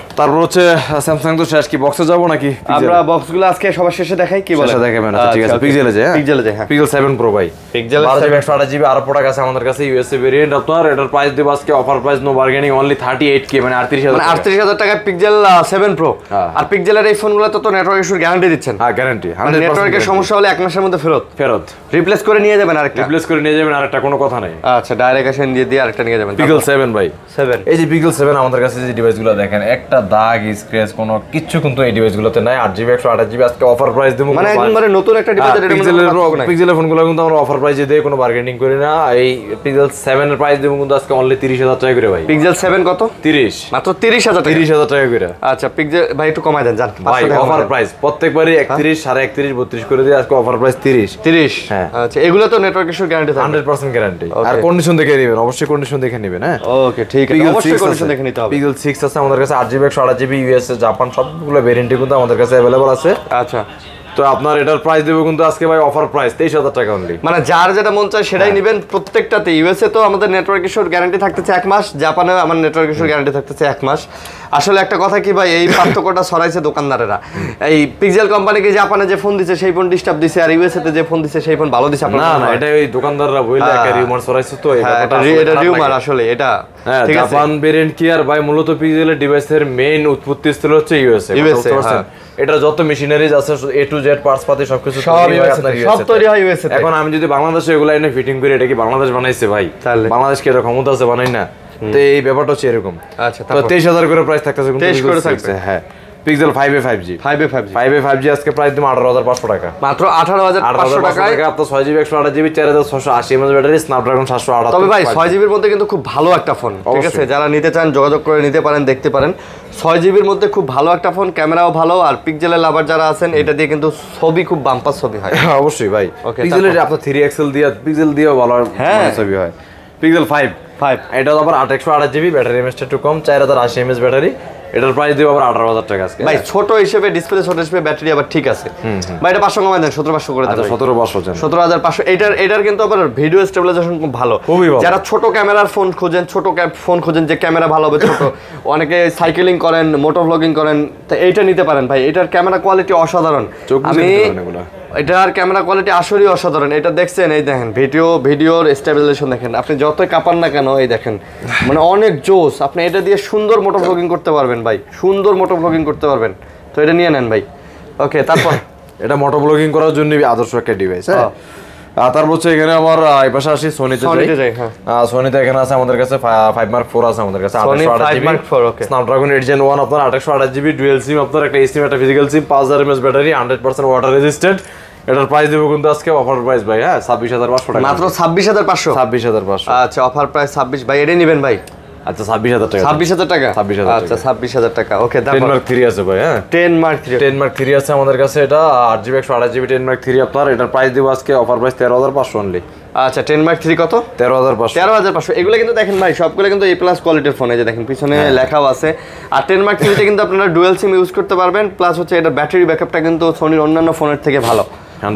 হচ্ছে স্যামসাং তো শেষ, কি বক্সে যাবো নাকি? আমরা বক্সগুলো আজকে সবার শেষে দেখাই, কি বলেন? দেখাবেন, আচ্ছা ঠিক আছে। পিক্সেলে যায়, পিক্সেলে যায়, হ্যাঁ পিক্সেল 7 প্রো ভাই, পিক্সেল 12GB 128GB আরো প্রোডাক্ট আছে আমাদের কাছে, ইউএসএ ভেরিয়েন্ট আপনার। এটার প্রাইস দেব আজকে offer price, no bargaining, only 38K, মানে 38000, মানে 38000 টাকা পিক্সেল 7 প্রো। আর পিক্সেলের এই ফোনগুলো তো নেটওয়ার্ক ইস্যুর গ্যারান্টি দিচ্ছেন? হ্যাঁ গ্যারান্টি, নেটওয়ার্কের সমস্যা হলে 1 মাসের মধ্যে ফেরত রিপ্লেস করে নিয়ে যাবেন, আরেকটা রিপ্লেস করে নিয়ে যাবেন, আরেকটা কোনো কথা নাই। আচ্ছা, ডাইরেক্ট এসে দিয়ে আরেকটা নিয়ে যাবেন। পিক্সেল 7 ভাই, 7, এই যে পিক্সেল 7 আমাদের কাছে যে ডিভাইসগুলো দেখেন, একটা দাগ স্ক্র্যাচ কোনো কিছু কিন্তু এই ডিভাইসগুলোতে নাই। 8GB 128GB আজকে অফার প্রাইস দেব, মানে একবারে নতুন একটা ডিভাইস। পিক্সেলের ফোনগুলো কিন্তু আমরা অফার প্রাইসে দেই, কোনো বার্গেনিং করি না। এই পিক্সেল 7 এর প্রাইস দেব কিন্তু আজকে অনলি 30000 টাকা করে ভাই। পিক্সেল 7 কত? 30, মাত্র 30000 টাকা। 30000 টাকা করে। আচ্ছা, পিক্সেল ভাই একটু কমায় দেন জান ভাই, অফার প্রাইস প্রত্যেকবারই 31, 31.5, 32 করে দিয়ে আজকে অফার প্রাইস 30। হ্যাঁ, আচ্ছা, এগুলো তো নেটওয়ার্ক ইস্যুর গ্যারান্টি থাকে, 100% গ্যারান্টি। আর কন্ডিশন দেখে নেবেন, অবশ্যই কন্ডিশন দেখে নেবেন। হ্যাঁ ওকে, ঠিক আছে, অবশ্যই কন্ডিশন দেখে নিতে হবে। পিক্সেল 6 আছে আমাদের কাছে, 8GB 128GB, ইউএসএ, জাপান সবগুলো ভেরিয়েন্টই কিন্তু আমাদের কাছে अवेलेबल আছে। আচ্ছা, তো আপনার এটার প্রাইস দেব কিন্তু আজকে ভাই অফার প্রাইস 23000 টাকা অনলি। মানে যার যেটা মন চায় সেটাই নেবেন প্রত্যেকটাতে। ইউএসএ তো আমাদের নেটওয়ার্ক ইস্যুর গ্যারান্টি থাকতেছে 1 মাস, জাপানে আমার নেটওয়ার্ক ইস্যুর গ্যারান্টি থাকতেছে 1 মাস। আসলে একটা কথা কি ভাই, এই পার্থক্যটা ছড়াইছে দোকানদারেরা। এই পিক্সেল কোম্পানিকে জাপানে যে ফোন দিছে সেই ফোন ডিস্টার্ব দিছে, আর ইউএসএ তে যে ফোন দিছে সেই ফোন ভালো দিছে। না না, এটা ওই দোকানদাররা বইলে একটা রিউমার ছড়াইছে, তো এই ব্যাপারটা এটা রিউমার আসলে এটা। হ্যাঁ, ঠিক আছে, জাপান ভেরিয়েন্ট কি আর ভাই, মূলত পিক্সেলের ডিভাইসের মেইন উৎপত্তি স্থল হচ্ছে ইউএসএ। এটা যত মেশিনারিজ আছে, এ টু জেড পার্টস পাতি সবকিছু সব তৈরি হয় ইউএসএ তে। এখন আমি যদি বাংলাদেশে এগুলো এনে ফিটিং করি, এটা কি বাংলাদেশ বানাইছে ভাই? বাংলাদেশ কি এটা ক্ষমতা আছে বানাই না? তো এই ব্যাপারটা হচ্ছে এরকম। আচ্ছা, তো 23000 করে প্রাইস থাকতেছে কিন্তু 23 করে থাকছে। হ্যাঁ, পিক্সেল 5a 5G 5a আজকে প্রাইস দিম 18500 টাকা, মাত্র 18500 টাকায়। আপনার 6GB 128GB 4680 mAh battery, Snapdragon 778। তবে ভাই 6GB এর মধ্যে কিন্তু খুব ভালো একটা ফোন, ঠিক আছে? যারা নিতে চান যোগাযোগ করে নিতে পারেন, দেখতে পারেন। 6GB এর মধ্যে খুব ভালো একটা ফোন, ক্যামেরাও ভালো, আর পিক্সেলের লাভার যারা আছেন এটা দিয়ে কিন্তু ছবি খুব বাম্পার ছবি হয়। অবশ্যই ভাই, পিক্সেলের আপনার 3XL দিয়ে পিক্সেল দিয়েও ভালো ছবি হয়। পিক্সেল 5 এটা আবার 8128GB ব্যাটারি, এমএসটা একটু কম, 4080 mAh ব্যাটারি। এটার প্রাইস দিব আবার 18000 টাকা আজকে ভাই। ছোট হিসেবে ডিসপ্লে, ছোট হিসেবে ব্যাটারি আবার ঠিক আছে ভাই। এটা 500 কমায় দেন, 17500 করে দেন। আচ্ছা 17500, 17500। এটার কিন্তু আবার ভিডিও স্টেবিলাইজেশন খুব ভালো। যারা ছোট ক্যামেরার ফোন খোঁজেন, ফোন খোঁজেন যে ক্যামেরা ভালো হবে ছোট, অনেকে সাইকেলিং করেন, মোটো ব্লগিং করেন, তো এইটা নিতে পারেন ভাই। এটার ক্যামেরা কোয়ালিটি অসাধারণ। আমি এটার ক্যামেরা কোয়ালিটি আসলেই অসাধারণ। এটা দেখছেন, এই দেখেন ভিডিওর স্টেবিলাইজেশন দেখেন, আপনি যতই কাঁপান না কেন, এই দেখেন মানে অনেক জোস। আপনি এটা দিয়ে সুন্দর মোটো ব্লগিং করতে পারবেন ভাই, সুন্দর মোটো ব্লগিং করতে পারবেন। তো এটা নিয়ে নেন ভাই। ওকে, তারপর এটা মোটো ব্লগিং করার জন্য আদর্শ একটা ডিভাইস। হ্যাঁ, তারপর হচ্ছে এখানে আমার এই পাশে আসি সোনিতে যাই। সোনিতে এখানে আছে আমাদের কাছে 5 Mark 4 আছে আমাদের কাছে, 828GB স্ন্যাপড্রাগন 8 Gen 1 আপনার 828GB ডুয়াল সিম, আপনার একটা এসিম একটা ফিজিক্যাল সিম, 5000 mAh ব্যাটারি, 100% ওয়াটার রেজিস্ট্যান্ট। এটার প্রাইস দেব কিন্তু আজকে অফার প্রাইস ভাই। হ্যাঁ, 26500 টাকা, মাত্র 26500। 26500। আচ্ছা, অফার প্রাইস 26 ভাই। এটা নেবেন ভাই? আচ্ছা 26000 টাকা। 26000 টাকা। 26000 আচ্ছা 26000 টাকা। ওকে, 10 Mark 3 আছে ভাই। হ্যাঁ, 10 Mark 3 আছে আমাদের কাছে। এটা 8GB 128GB 10 Mark 3 আপনার। এটার প্রাইস দেব আজকে অফার প্রাইস 13500 অনলি। আচ্ছা, 10 Mark 3 কত? 13500। 13500। এগুলো কিন্তু দেখেন ভাই, সবগুলো কিন্তু A+ কোয়ালিটির ফোন। এই যে দেখেন পিছনে লেখাও আছে। আর 10 Mark 3 তে কিন্তু আপনারা ডুয়াল সিম ইউজ করতে পারবেন, প্লাস হচ্ছে এটা ব্যাটারি ব্যাকআপটা কিন্তু সোনির অন্যান্য ফোনের থেকে ভালো,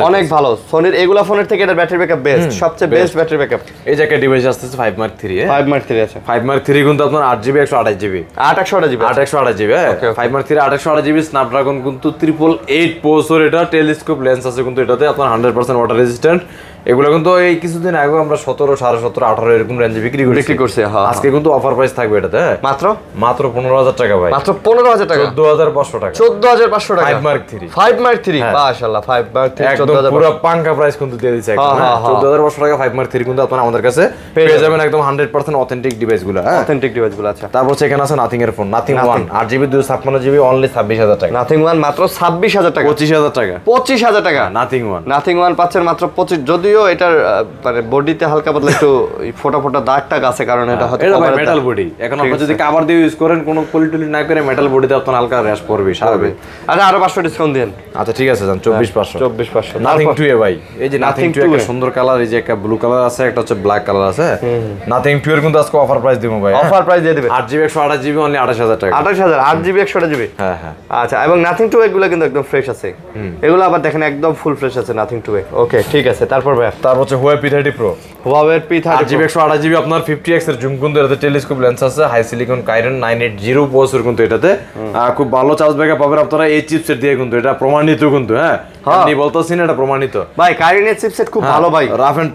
অনেক ভালো। সোনির এগুলা ফোনের থেকে এটা ব্যাটারি ব্যাকআপ বেস্ট, সবচেয়ে বেস্ট ব্যাটারি ব্যাকআপ। এই যে একটা ডিভাইস আসছে 5 Mark 3। 5 Mark 3 আছে। 5 Mark 3 কিন্তু আপনার 8GB 128GB 828GB 5 Mark 3 828GB Snapdragon কিন্তু 888 প্রসেসর। এটা টেলিস্কোপ লেন্স আছে কিন্তু এটাতে, আপনার 100% ওয়াটার রেজিস্ট্যান্ট। এগুলো কিন্তু এই কিছুদিন আগে আমরা 17, 17.5, 18 এরকম রেঞ্জে বিক্রি করছি। আজকে কিন্তু অফার প্রাইস থাকবে এটাতে মাত্র 15000 টাকা ভাই। মাত্র 15000 টাকা, 14500 টাকা, 14500 টাকা। 5 Mark 3 মাশাআল্লাহ। 5 Mark 3 একদম পুরো পাঙ্কা প্রাইস কিন্তু দিয়ে দিয়েছে একদম। 14500 টাকা 5 Mark 3 কিন্তু আপনারা আমাদের কাছে পেয়ে যাবেন একদম 100% অথেন্টিক ডিভাইসগুলো। হ্যাঁ, অথেন্টিক ডিভাইসগুলো। আচ্ছা, তারপর এখানে আছে নাথিং এর phone, nothing 1 8GB 256GB only 26000 টাকা। নাথিং 1 মাত্র 26000 টাকা, 25000 টাকা, 25000 টাকা। নাথিং 1 পাচ্ছেন মাত্র 25। যদিও এটার মানে বডিতে হালকা পাতলা একটু ফোটা ফোটা দাগ টাগ আছে, কারণ এটা হয়তো মেটাল বডি। এখন আপনি যদি কভার দিয়ে ইউজ করেন, কোনো পলিটলি না করে, মেটাল বডিতে আপনার হালকা র‍্যাশ পড়বে, সারবে। আচ্ছা, আরো 500 ডিসকাউন্ট দেন। আচ্ছা ঠিক আছে, জান 24500। 24500। নাথিং 2 এ ভাই, এই যে নাথিং 2 একটা সুন্দর কালার, এই যে একটা ব্লু কালার আছে, একটা হচ্ছে ব্ল্যাক কালার আছে। নাথিং 2 এর কিন্তু আজকে অফার প্রাইস দিমু ভাই। অফার প্রাইস দিয়ে দিবেন 8GB 128GB অনলি 28000 টাকা। 28000 8GB 128GB। হ্যাঁ হ্যাঁ। আচ্ছা, এবং নাথিং 2 এগুলো কিন্তু একদম ফ্রেশ আছে। এগুলো আবার দেখেন একদম ফুল ফ্রেশ আছে নাথিং 2 এ। ওকে, ঠিক আছে। তারপর ভাই হুয়াওয়ে, তারপর হচ্ছে Huawei P30 Pro, হুয়াওয়ের P30 8GB 128GB আপনার 50x এর জুম কিন্তু এটাতে টেলিস্কোপ লেন্স আছে, হাই সিলিকন কাইরন 980 প্রসেসর কিন্তু এটাতে খুব ভালো চার্জ ব্যাকআপ পাবেন আপনারা এই চিপসেট দিয়ে কিন্তু, এটা প্রমাণিত কিন্তু। হ্যাঁ আপনি বলতেছেন এটা প্রমাণিত ভাই, কাইরনের চিপসেট খুব ভালো ভাই, রাফ এন্ড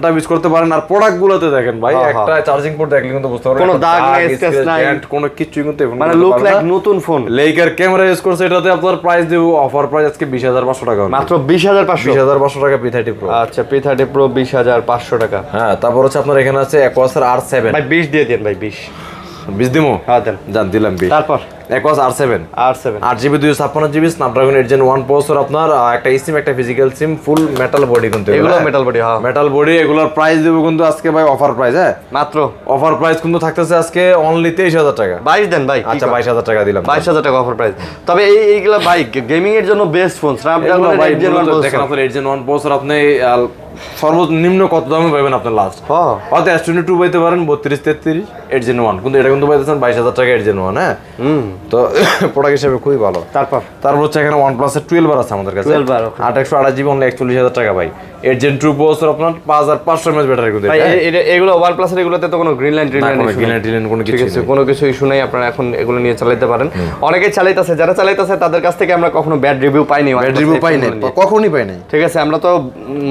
টাফ ইউজ করতে পারেন। আর প্রোডাক্ট গুলোতে দেখেন ভাই, একটা চার্জিং পোর্ট দেখলে কিন্তু বুঝতে পারবেন কোনো দাগ নাই, স্ক্র্যাচ নাই, কোনো কিছু কিন্তু মানে লুক লাইক নতুন ফোন। লেইকার ক্যামেরা ইউজ করছে এটাতে, আপনার প্রাইস দেব অফার প্রাইস আজকে 20500 টাকা, মাত্র 20500 টাকা P30 Pro। আচ্ছা P30 Pro 20500 টাকা। হ্যাঁ তারপর হচ্ছে আপনার এখানে আছে Aquos R7 ভাই 20 দিয়ে দেন ভাই, 20 দিমো। হ্যাঁ দেন, জান দিলাম 20। তারপর Aquos R7 8GB 256GB Snapdragon 8 Gen 1 processor, আপনার একটা সিম একটা ফিজিক্যাল সিম, ফুল মেটাল বডি কিন্তু এগুলো মেটাল বডি। হ্যাঁ মেটাল বডি, এগুলোর প্রাইস দেব কিন্তু আজকে ভাই অফার প্রাইস। হ্যাঁ মাত্র অফার প্রাইস কিন্তু থাকতেছে আজকে অনলি 23000 টাকা। 22 দেন ভাই। আচ্ছা 22000 টাকা দিলাম, 22000 টাকা অফার প্রাইস। তবে এইগুলা ভাই গেমিং এর জন্য বেস্ট ফোন, স্ন্যাপড্রাগন 8 Gen 1 দেখেন আপনার 8 Gen 1 প্রসেসর আপনি সর্বনিম্ন কত দামে পাবেন আপনার লাস্ট? হ্যাঁ হয়তো S22 পাইতে পারেন 32 33 8 Gen 1, কিন্তু এটা কিন্তু পাইতেছেন 22000 টাকা 8 Gen 1। হ্যাঁ তো প্রোডাক্ট হিসেবে খুবই ভালো। তারপর হচ্ছে এখানে OnePlus এর 12 আছে আমাদের কাছে, 8/128GB অনলি 41000 টাকা ভাই। 8 Gen 2 প্রসেসর আপনার 5500 mAh ব্যাটারি কিন্তু। এগুলো OnePlus এর এগুলোতে তো কোনো গ্রিন লাইন কোনো কিছু ইস্যু নাই, আপনারা এখন এগুলো নিয়ে চালাতে পারেন। অনেকেই চালাইতেছে, যারা চালাইতেছে তাদের কাছ থেকে আমরা কখনো ব্যাড রিভিউ পাইনি, কখনোই পাই নাই। ঠিক আছে, আমরা তো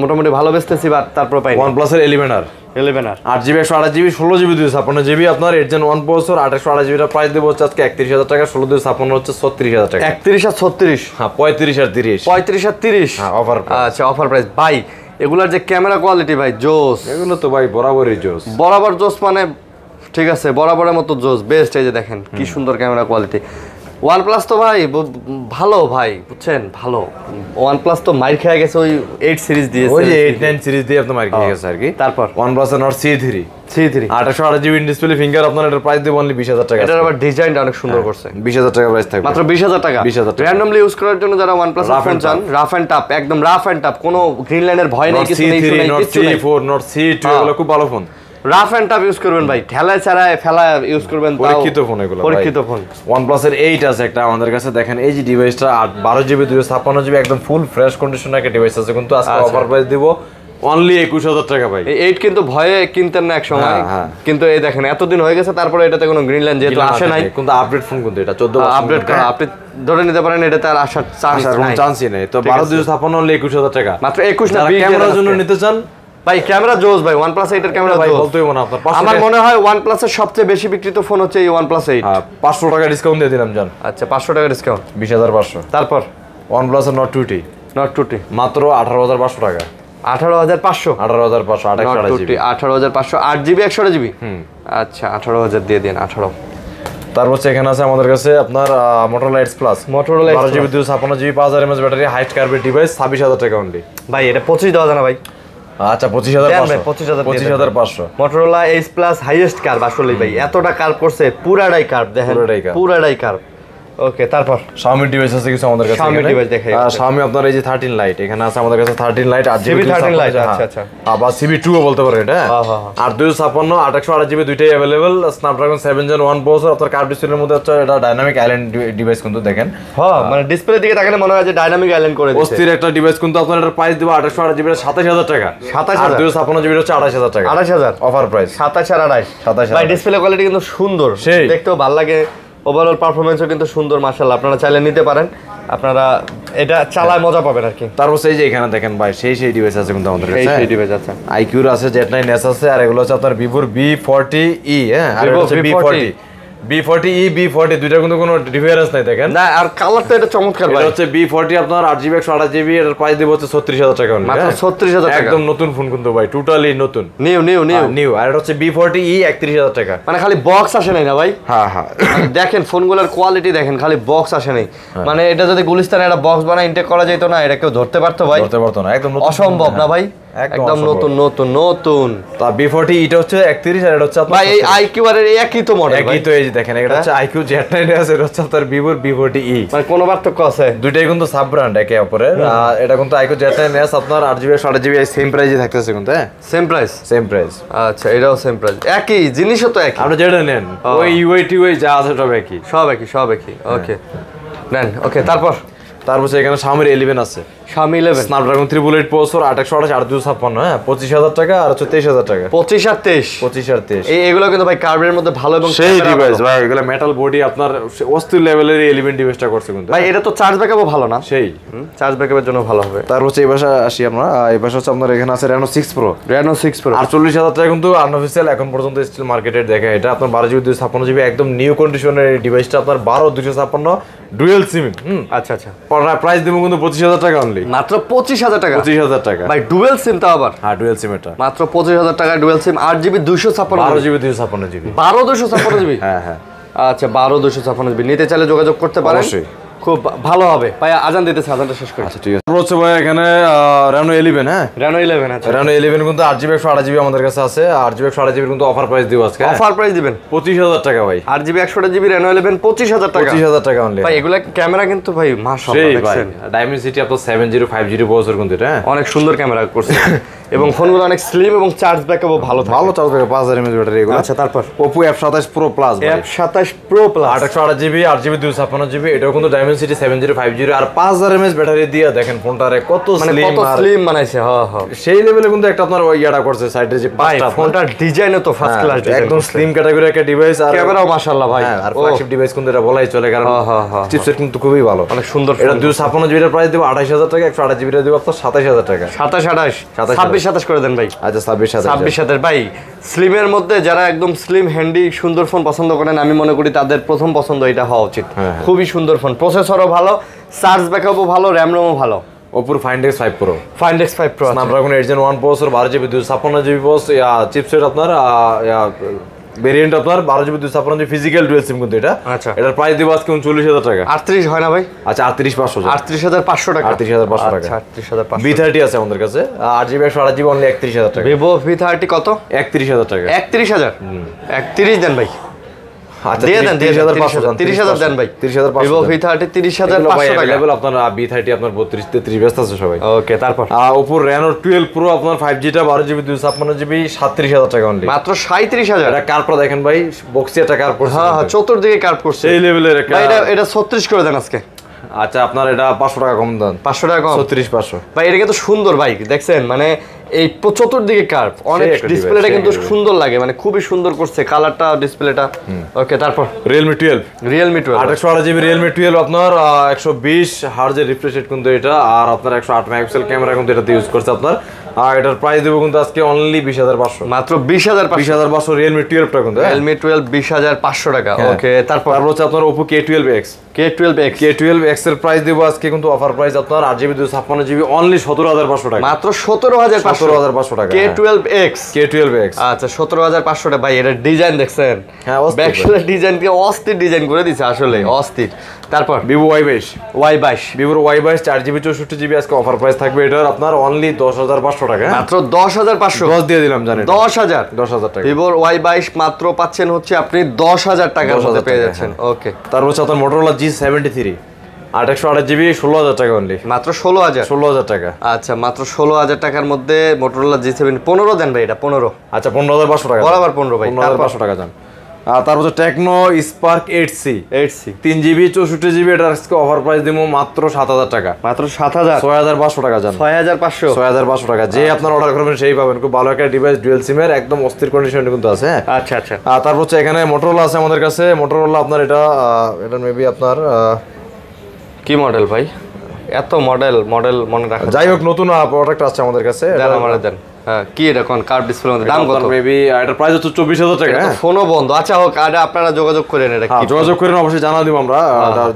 মোটামুটি ভালো বেচতেছি, বাট তারপর পাই OnePlus এর 11R 8GB 128GB 16GB 256GB আপনার 8 Gen 1 প্রসেসর 8/128GB এর প্রাইস দেব হচ্ছে আজকে 31000 টাকা, 16 256 হচ্ছে 36000 টাকা। 31 আর 36, হ্যাঁ 35 আর 30, 35 আর 30 হ্যাঁ অফার। আচ্ছা অফার প্রাইস ভাই। এগুলার যে ক্যামেরা কোয়ালিটি ভাই জোস, এগুলো তো ভাই বরাবরই জোস, বরাবর জোস, মানে ঠিক আছে বরাবরের মতো জোস, বেস্ট। এই যে দেখেন কি সুন্দর ক্যামেরা কোয়ালিটি। OnePlus তো ভাই ভালো ভাই, বুঝছেন, ভালো। OnePlus তো মাইর খেয়ে গেছে ওই 8 সিরিজ দিয়ে, ওই যে 8 9 সিরিজ দিয়ে আপনার মাইর খেয়ে গেছে আর কি। তারপর OnePlus এর Nord C3 8/128GB display finger, আপনার এটার প্রাইস দেব অনলি 20000 টাকা। এটার আবার ডিজাইনটা অনেক সুন্দর করছে, 20000 টাকা প্রাইস থাকবে, মাত্র 20000 টাকা। 20000 টাকা র‍্যান্ডমলি ইউজ করার জন্য যারা OnePlus এর ফোন চান, রাফ এন্ড টাফ, একদম রাফ এন্ড টাফ, কোনো গ্রিন লাইনের ভয় নেই, কিছু নেই, Nord C4 Nord C2 এগুলো খুব ভালো phone. Rough and tough use করবেন ভাই, ঠেলায় ছাড়ায় ফেলা ইউজ করবেন, পরীক্ষিত ফোন এগুলো, পরীক্ষিত ফোন। OnePlus এর 8 আছে একটা আমাদের কাছে, দেখেন এই যে ডিভাইসটা 12GB 256GB একদম ফুল ফ্রেশ কন্ডিশনের একটা ডিভাইস আছে, কিন্তু আজকে অফার প্রাইস দিব অনলি 21000 টাকা ভাই। এই 8 কিন্তু ভয়ে কিনতেন না এক সময়, কিন্তু এই দেখেন এতদিন হয়ে গেছে, তারপরে এটাতে কোনো গ্রিন লাইন যেহেতু আসে নাই, কিন্তু আপডেট ফোন কিন্তু এটা 14 বছর আপডেট করা, আপনি ধরে নিতে পারেন এটাতে আর আসার চান্সই নেই। তো 12/256 অনলি 21000 টাকা, মাত্র 21 না 20 ক্যামেরার জন্য নিতে চান ভাই। ক্যামেরা জোস ভাই, OnePlus 8 এর ক্যামেরা ভাই জোস, বলতেই না আপনার। আমার মনে হয় OnePlus এর সবচেয়ে বেশি বিক্রিত ফোন হচ্ছে এই OnePlus 8। 500 টাকা ডিসকাউন্ট দিয়ে দিলাম জান। আচ্ছা 500 টাকা ডিসকাউন্ট, 20500। তারপর OnePlus এর Nord 2T মাত্র 18500 টাকা, 18500 18500 18500 8GB 128GB। আচ্ছা 18000 দিয়ে দেন, 18। তারপর হচ্ছে এখানে আছে আমাদের কাছে আপনার Motorola Edge Plus 12GB 256GB 5000 mAh battery, height কার্ভের ডিভাইস, 26000 টাকা অনলি। ভাই এটা 25 দেওয়া যায় না ভাই? আচ্ছা 25500 Motorola Edge Plus highest curve আসলে ভাই, এতটা কার্ভ করছে, পুরাটাই কার্ভ দেখেন, পুরাটাই কার্ভ। ওকে তারপর Xiaomi ডিভাইস আছে কিছু আমাদের কাছে, Xiaomi ডিভাইস দেখাই। Xiaomi আপনার এই যে 13 Lite এখানে আছে আমাদের কাছে, 13 Lite 8GB 13 Lite। আচ্ছা আচ্ছা, আবার CB2 ও বলতে পারেন এটা। আর 256 828GB দুইটাই अवेलेबल, Snapdragon 7 Gen 1 প্রসেসর, আপনার কার্ভ ডিসপ্লের মধ্যে হচ্ছে এটা ডাইনামিক আইল্যান্ড ডিভাইস কিন্তু দেখেন। হ্যাঁ মানে ডিসপ্লে দিকে তাকালে মনে হয় যে ডাইনামিক আইল্যান্ড করে দিয়েছে, অস্থির একটা ডিভাইস কিন্তু। আপনার এটার প্রাইস দেব 828GB 27000 টাকা, 27000 আর 256GB হচ্ছে 28000 টাকা, 28000 অফার প্রাইস, 27 আর 28। ভাই ডিসপ্লে কোয়ালিটি কিন্তু সুন্দর, দেখতেও ভালো লাগে, ওভারঅল পারফরম্যান্সও কিন্তু সুন্দর মাশাআল্লাহ। আপনারা চাইলে নিতে পারেন, আপনারা এটা চালায় মজা পাবেন আর কি। তারপর এই যে এখানে দেখেন ভাই সেই ডিভাইস আছে কিন্তু আমাদের কাছে, সেই ডিভাইস আছে, iQOO আছে, Z9s আছে, আর এগুলো হচ্ছে আপনার Vivo B40e। হ্যাঁ আর এটা হচ্ছে B40e B40 দুইটা কিন্তু কোনো ডিফারেন্স নাই দেখেন না। আর কালারটা এটা চমৎকার ভাই, এটা হচ্ছে B40 আপনার 8GB 128GB, এর প্রাইস দেব হচ্ছে 36000 টাকা অনলি, মাত্র 36000 টাকা, একদম নতুন ফোন কিন্তু ভাই, টোটালি নতুন, নিউ। আর এটা হচ্ছে B40e 31000 টাকা, মানে খালি বক্স আসে নাই না ভাই। হ্যাঁ হ্যাঁ দেখেন ফোনগুলোর কোয়ালিটি দেখেন, খালি বক্স আসে নাই, মানে এটা যদি গুলিস্তানে একটা বক্স বানায় ইনটেক করা যেত না, এটা কেউ ধরতে পারতো ভাই? ধরতে পারতো না, একদম অসম্ভব না ভাই, একদম নতুন। তা B40 এটা হচ্ছে 31, আর এটা হচ্ছে আপনার ভাই এই iQOO আর এই একই তো মডেল, একই তো। এই যে দেখেন এটা হচ্ছে iQOO Z9 আছে, এটা হচ্ছে আপনার Vivo B40e, মানে কোনো পার্থক্য আছে? দুইটাই কিন্তু সাব ব্র্যান্ড একে অপরের। এটা কিন্তু iQOO Z9s আপনার 8GB 128GB সেম প্রাইসে থাকতেছে কিন্তু, হ্যাঁ সেম প্রাইস। আচ্ছা এটাও সেম প্রাইস, একই জিনিসও তো একই, আপনি যেটা নেন ওই UAT যা আছে সব একই। ওকে নেন। ওকে তারপর এখানে Xiaomi 11 আছে, Xiaomi 11 স্ন্যাপড্রাগন 388 প্রসেসর 828 8256 হ্যাঁ 25000 টাকা আর হচ্ছে 23000 টাকা 25 আর 23 25 আর 23 এগুলো কিন্তু ভাই কার্ভের মধ্যে ভালো এবং সেই ডিভাইস ভাই এগুলো মেটাল বডি আপনার অস্থির লেভেলের এলিমেন্ট ডিভাইসটা করছে কিন্তু ভাই এটা তো চার্জ ব্যাকআপও ভালো না সেই চার্জ ব্যাকআপের জন্য ভালো হবে তার হচ্ছে এই ভাষা আসি আমরা এই ভাষা হচ্ছে আপনার এখানে আছে Reno 6 Pro Reno 6 Pro 48000 টাকা কিন্তু আনঅফিশিয়াল এখন পর্যন্ত স্টিল মার্কেটে দেখা এটা আপনার 12GB 256GB একদম নিউ কন্ডিশনের এই ডিভাইসটা আপনার 12 ডুয়াল সিম আচ্ছা আচ্ছা প্রাইস দেবো কিন্তু 25000 টাকা অনলি মাত্র 25000 টাকা 25000 টাকা ভাই ডুয়াল সিম তো আবার হ্যাঁ ডুয়াল সিম এটা মাত্র 25000 টাকা dual SIM 8GB 256GB 12GB 256GB হ্যাঁ হ্যাঁ আচ্ছা 25256GB নিতে চাইলে যোগাযোগ করতে পারেন অবশ্যই খুব ভালো হবে ভাই আজান দিতেছে আজানটা শেষ করি আচ্ছা ঠিক আছে হচ্ছে ভাই এখানে Reno 11 হ্যাঁ Reno 11 আছে Reno 11 কিন্তু 8GB 128GB আমাদের কাছে আছে 8GB 128GB কিন্তু অফার প্রাইস দিব আজকে অফার প্রাইস দিবেন 25000 টাকা ভাই 8GB 128GB Reno 11 25000 টাকা 25000 টাকা অনলি ভাই এগুলা ক্যামেরা কিন্তু ভাই মাশাআল্লাহ সেই ভাই দেখছেন Dimensity আপনার 7050 প্রসেসর কিন্তু এটা হ্যাঁ অনেক সুন্দর ক্যামেরা করছে এবং ফোনগুলো অনেক স্লিম এবং চার্জ ব্যাকআপও ভালো থাকে ভালো চার্জ থাকে 5000 mAh ব্যাটারি এগুলো আচ্ছা তারপর Oppo F27 Pro Plus F27 Pro Plus 828GB 8GB 256GB এটাও কিন্তু Dimensity 7050 আর 5000 mAh ব্যাটারি দিয়ে দেখেন ফোনটারে কত মানে স্লিম কত আর স্লিম বানাইছে হ্যাঁ হ্যাঁ সেই লেভেলে কিন্তু একটা আপনার ওই ইয়াটা করছে সাইডে যে ভাই পাঁচটা ফোনটার ডিজাইনও তো ফার্স্ট ক্লাস ডিজাইন একদম স্লিম ক্যাটাগরি একটা ডিভাইস আর ক্যামেরাও মাশাআল্লাহ ভাই আর ফ্ল্যাগশিপ ডিভাইস কিন্তু এটা বলাই চলে কারণ হ্যাঁ চিপসেট কিন্তু খুবই ভালো অনেক সুন্দর এটা 256GB এর প্রাইস দেব 28000 টাকা 128GB এর দেব আপনার 27000 টাকা 27 28 26 করে দেন ভাই আচ্ছা 26000 ভাই স্লিমের মধ্যে যারা একদম স্লিম হ্যান্ডি সুন্দর ফোন পছন্দ করেন আমি মনে করি তাদের প্রথম পছন্দ এটা হওয়া উচিত খুবই সুন্দর ফোন প্রসেসরও ভালো চার্জ ব্যাকআপও ভালো র্যাম রোমও ভালো Oppo Find X5 Pro Find X5 Pro Snapdragon 8 Gen 1 processor 12GB 256GB processor chipset আপনার ভেরিয়েন্ট আপনার 12GB 256GB physical dual SIM কিন্তু এটা আচ্ছা এটার প্রাইস দেব আজকে 39000 টাকা 38 হয় না ভাই আচ্ছা 38500 38500 টাকা 38500 টাকা আচ্ছা 38500 V30 আছে আমাদের কাছে 8GB 128GB অনলি 31000 টাকা Vivo V30 কত 31000 টাকা 31000 31 দেন ভাই আচ্ছা দিয়ে দেন 30000 দেন ভাই 30500 Vivo V30 30500 টাকা अवेलेबल আপনার V30 আপনার 32 33 ব্যস্ত আছে সবাই ওকে তারপর Oppo Reno 12 Pro আপনার 5G টা 12GB 256GB 37000 টাকা অনলি মাত্র 37000 এটা কার্ভটা দেখেন ভাই বক্সি একটা কার্ভ করছে হ্যাঁ হ্যাঁ চতুর্দিকে কার্ভ করছে এই লেভেলের একটা ভাই এটা 36 করে দেন আজকে আচ্ছা আপনার এটা 500 টাকা কম দেন 500 টাকা কম 36500 ভাই এটা কিন্তু সুন্দর ভাই দেখছেন মানে এই চতুর্দিকে কার্ভ অনেক ডিসপ্লেটা কিন্তু সুন্দর লাগে মানে খুবই সুন্দর করছে কালারটা ডিসপ্লেটা ওকে তারপর Realme 12 828GB Realme 12 আপনার 120 Hz এর রিফ্রেশ রেট কিন্তু এটা আর আপনার 108 মেগাপিক্সেল ক্যামেরা কিন্তু এটাতে ইউজ করছে আপনার আর এটার প্রাইস দেব কিন্তু আজকে অনলি 20500 মাত্র 20500 Realme 12 টা কিন্তু Realme 12 20500 টাকা ওকে তারপর হচ্ছে আপনার Oppo K12X K12X এর প্রাইস দেব আজকে কিন্তু অফার প্রাইস আপনার 8GB 256GB অনলি 17500 টাকা মাত্র 17500 টাকা K12X আচ্ছা 17500 টাকা ভাই এটা ডিজাইন দেখছেন হ্যাঁ ব্যাকসাইড ডিজাইন কি অস্থির ডিজাইন করে দিয়েছে আসলে অস্থির তারপর Vivo Y22 Vivo Y22 4GB 64GB আজকে অফার প্রাইস থাকবে এটার আপনার অনলি 10500 টাকা মাত্র 10500 10 দিয়ে দিলাম জানেন 10000 টাকা Vivo Y22 মাত্র পাচ্ছেন হচ্ছে আপনি 10000 টাকার মধ্যে পেয়ে যাচ্ছেন ওকে তারপর হচ্ছে আপনার Motorola G73 828GB 16000 টাকা অনলি মাত্র 16000 টাকা আচ্ছা মাত্র 16000 টাকার মধ্যে Motorola G7 15 দেন ভাই এটা 15 আচ্ছা 15500 টাকা বরাবর 15 ভাই 15500 টাকা জান আর তারপর হচ্ছে Tecno Spark 8C 3GB 64GB এটার আজকে অফার প্রাইস দেবো মাত্র 7000 টাকা মাত্র 7000 6500 টাকা জান 6500 টাকা যে আপনার অর্ডার করবেন সেই পাবেন খুব ভালো একটা ডিভাইস ডুয়াল সিমের একদম অস্থির কন্ডিশনে কিন্তু আছে আচ্ছা আচ্ছা আর তারপর হচ্ছে এখানে Motorola আছে আমাদের কাছে Motorola আপনার এটা মেবি আপনার কি মডেল ভাই এত মডেল মনে রাখা যাই হোক নতুন প্রোডাক্ট আছে আমাদের কাছে দেন আমারে দেন হ্যাঁ কি এটা কোন কার্ভ ডিসপ্লে মধ্যে দাম কত মেবি এটার প্রাইস হচ্ছে 24000 টাকা ফোনও বন্ধ আচ্ছা হোক আর আপনারা যোগাযোগ করেন এটা কি যোগাযোগ করেন অবশ্যই জানা দিব আমরা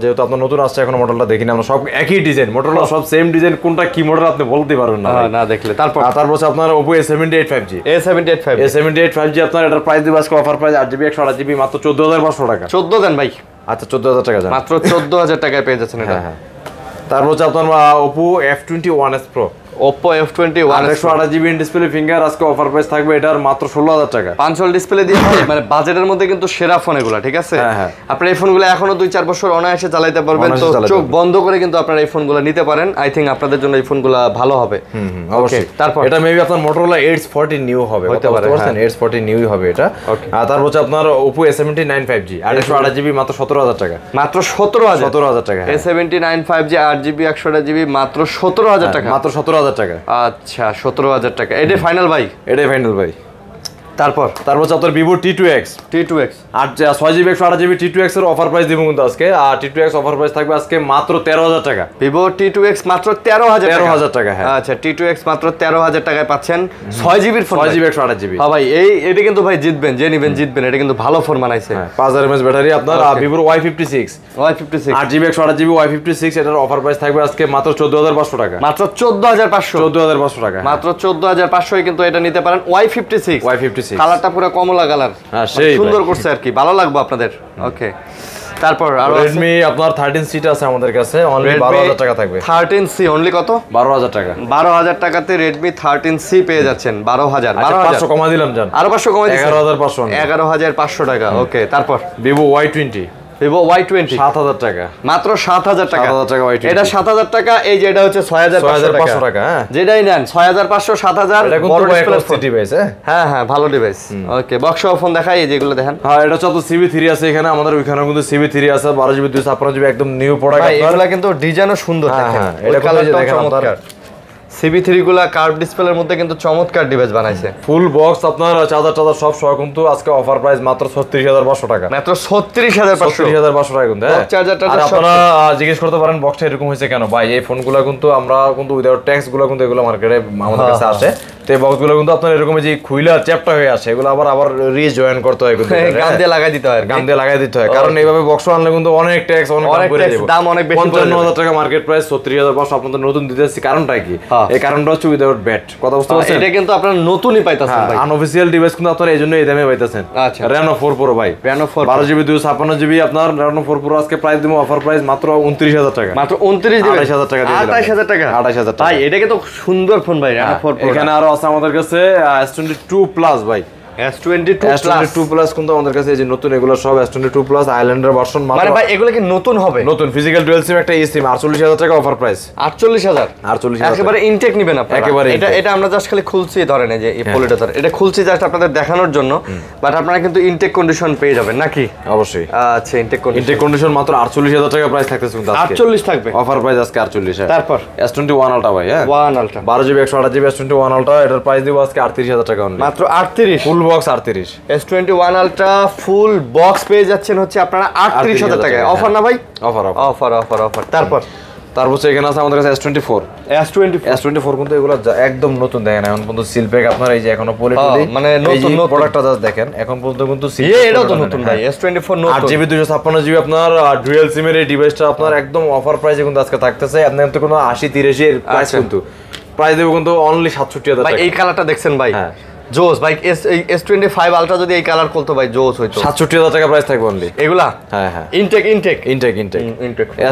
যেহেতু আপনার নতুন আসছে এখন মডেলটা দেখিনি আমরা সব একই ডিজাইন Motorola সব সেম ডিজাইন কোনটা কি মডেল আপনি বলতে পারবেন না না দেখলে তারপর হচ্ছে আপনার Oppo A78 5G A78 5G আপনার এটার প্রাইস দিব আজকে অফার প্রাইস 8GB 128GB মাত্র 14500 টাকা 14 দেন ভাই আচ্ছা 14000 টাকা জান মাত্র 14000 টাকায় পেয়ে যাচ্ছেন এটা হ্যাঁ তারপর হচ্ছে আপনার Oppo F21s Pro Oppo F21 128GB display finger আজকে অফার প্রাইস থাকবে এটার মাত্র 16000 টাকা। 5 ডিসপ্লে দিয়ে মানে বাজেটের মধ্যে কিন্তু সেরা ফোন এগুলো, ঠিক আছে? হ্যাঁ। আপনি এই ফোনগুলো এখনো 2-4 বছর অনায়াসে চালাতে পারবেন, তো চোখ বন্ধ করে কিন্তু আপনারা এই ফোনগুলো নিতে পারেন। আই থিংক আপনাদের জন্য এই ফোনগুলো ভালো হবে। অবশ্যই। তারপর এটা মেবি আপনার Motorola Edge 40 নিউ হবে, হতে পারে, Edge 40 নিউই হবে এটা। আর তারপর হচ্ছে আপনার Oppo A79 5G 128GB মাত্র 17000 টাকা। মাত্র 17000 টাকা। A79 5G 8GB 128GB মাত্র 17000 টাকা। মাত্র 17000 টাকা। আচ্ছা 17000 টাকা, এটাই ফাইনাল ভাই? এটাই ফাইনাল ভাই। তারপর হচ্ছে আপনার Vivo T2X 6GB 128GB T2X এর অফার প্রাইস দিব কিন্তু আজকে। আর T2X অফার প্রাইস থাকবে আজকে মাত্র 13000 টাকা। Vivo T2X মাত্র 13000 টাকা। হ্যাঁ আচ্ছা, T2X মাত্র 13000 টাকায় পাচ্ছেন 6GB ফোন, 6GB 128GB। হ্যাঁ ভাই, এটা কিন্তু ভাই জিতবেন, যে নিবেন জিতবেন, এটা কিন্তু ভালো ফোন বানাইছে। 5000 mAh ব্যাটারি আপনার। Vivo Y56 8GB 128GB Y56 এটার অফার প্রাইস থাকবে আজকে মাত্র 14500 টাকা। মাত্র 14500 টাকা। মাত্র 14500 কিন্তু এটা নিতে পারেন। Y56 কালারটা পুরো কমলা কালার, সুন্দর করছে আর কি, ভালো লাগবে আপনাদের। ওকে, তারপর আর Redmi আপনার 13C আছে আমাদের কাছে, অনলি 12000 টাকা থাকবে। 13C অনলি কত? 12000 টাকা। 12000 টাকাতে Redmi 13C পেয়ে যাচ্ছেন। 12000 500 কমাই দিলাম জান, আরো 500 কমাই দিচ্ছেন, 11500 11500 টাকা। ওকে, তারপর Vivo Y20 7000 টাকা। মাত্র 7000 টাকা। 7000 টাকা Y20, এটা 7000 টাকা। এই যে এটা হচ্ছে 6500 টাকা। হ্যাঁ, যেটাই নেন 6500 7000 বড় ডিভাইস। হ্যাঁ ভালো ডিভাইস। ওকে, বক্স ফোন দেখাই, এই যেগুলো দেখেন। হ্যাঁ, এটা হচ্ছে CB3 আছে এখানে, আমাদের ওইখানে কিন্তু CB3 আছে 12GB 256GB একদম নিউ প্রোডাক্ট। এগুলা কিন্তু ডিজাইনও সুন্দর দেখেন, এটা কালারটা দেখেন চমৎকার। CB3 গুলা কার্ভ ডিসপ্লের মধ্যে কিন্তু চমৎকার ডিভাইস বানাইছে। ফুল বক্স আপনার চার্জার সব সহ কিন্তু আজকে অফার প্রাইস মাত্র 36500 টাকা। মাত্র 36500 টাকা কিন্তু। চার্জারটা আপনারা জিজ্ঞেস করতে পারেন বক্সটা এরকম হয়েছে কেন ভাই? এই ফোনগুলো কিন্তু আমরা কিন্তু উইদাউট ট্যাক্স গুলো কিন্তু এগুলো মার্কেটে আমাদের কাছে আসে। তো এই বক্সগুলো কিন্তু আপনার এরকম যে খুইলা চ্যাপটা হয়ে আসে, এগুলো আবার রিজয়েন করতে হয় কিন্তু, গান দিয়ে লাগাই দিতে হয়, কারণ এইভাবে বক্স আনলে কিন্তু অনেক ট্যাক্স অনেক দাম অনেক বেশি, 55000 টাকা মার্কেট প্রাইস, 36500 আপনাদের নতুন দিতেছি। কারণটা কি? এই কারণটা হচ্ছে উইদাউট ব্যাট। কথা বুঝতে পারছেন? এটা কিন্তু আপনারা নতুনই পাইতাছেন ভাই, আনঅফিশিয়াল ডিভাইস কিন্তু আপনারা এইজন্য এই দামে পাইতাছেন। আচ্ছা, Reno 4 Pro ভাই, Reno 4 12GB 256GB আপনার Reno 4 Pro আজকে প্রাইস দিব অফার প্রাইস মাত্র 29000 টাকা। মাত্র 29 দিবেন, 28000 টাকা দিয়ে দিলাম। 28000 টাকা। 28000 টাকা ভাই এটা কিন্তু সুন্দর ফোন ভাই, Reno 4 Pro। এখানে আরো আছে আমাদের কাছে S22 Plus ভাই, S22 Plus কিন্তু আমাদের কাছে এই যে নতুন এগুলো সব S22 Plus আইল্যান্ডার ভার্সন। মানে ভাই এগুলো কি নতুন হবে? নতুন ফিজিক্যাল ডুয়াল সিম একটা eSIM 48000 টাকা অফার প্রাইস। 48000 একেবারে ইনটেক নেবেন আপনারা। একেবারে এটা আমরা জাস্ট খালি খুলছি, ধরেন এই যে এই পলিটা ধরে এটা খুলছি জাস্ট আপনাদের দেখানোর জন্য, বাট আপনারা কিন্তু ইনটেক কন্ডিশন পেয়ে যাবেন নাকি? অবশ্যই। আচ্ছা, ইনটেক কন্ডিশন মাত্র 48000 টাকা প্রাইস থাকতেছে কিন্তু আজকে। 48 থাকবে অফার প্রাইস আজকে 48। তারপর S21 Ultra ভাই, হ্যাঁ 1 Ultra 12GB 128GB S21 Ultra এটার প্রাইস দিব আজকে 38000 টাকা অনলি। মাত্র 38, full box 38। S21 Ultra full box পেয়ে যাচ্ছেন হচ্ছে আপনারা 38000 টাকায়। অফার না ভাই? অফার। তারপর এখানে আছে আমাদের কাছে S24 কিন্তু এগুলো একদম নতুন, দেখেন এখন পর্যন্ত সিল প্যাক আপনার এই যে এখনো পলিটলি মানে নতুন প্রোডাক্টটা জাস্ট দেখেন, এখন পর্যন্ত কিন্তু এটাও তো নতুন ভাই। S24 নতুন 8GB 256GB আপনার ডুয়াল সিমের এই ডিভাইসটা আপনার একদম অফার প্রাইসে কিন্তু আজকে থাকতেছে। আপনার তো কোনো 80-83 এর প্রাইস কিন্তু প্রাইস দেব কিন্তু অনলি 67000 টাকা। এই কালারটা দেখছেন ভাই, জোস ভাই। S25 Ultra যদি এই কালার করতে ভাই জোস হইতো। 67000 টাকা প্রাইস থাকবে অনলি এগুলা। হ্যাঁ ইনটেক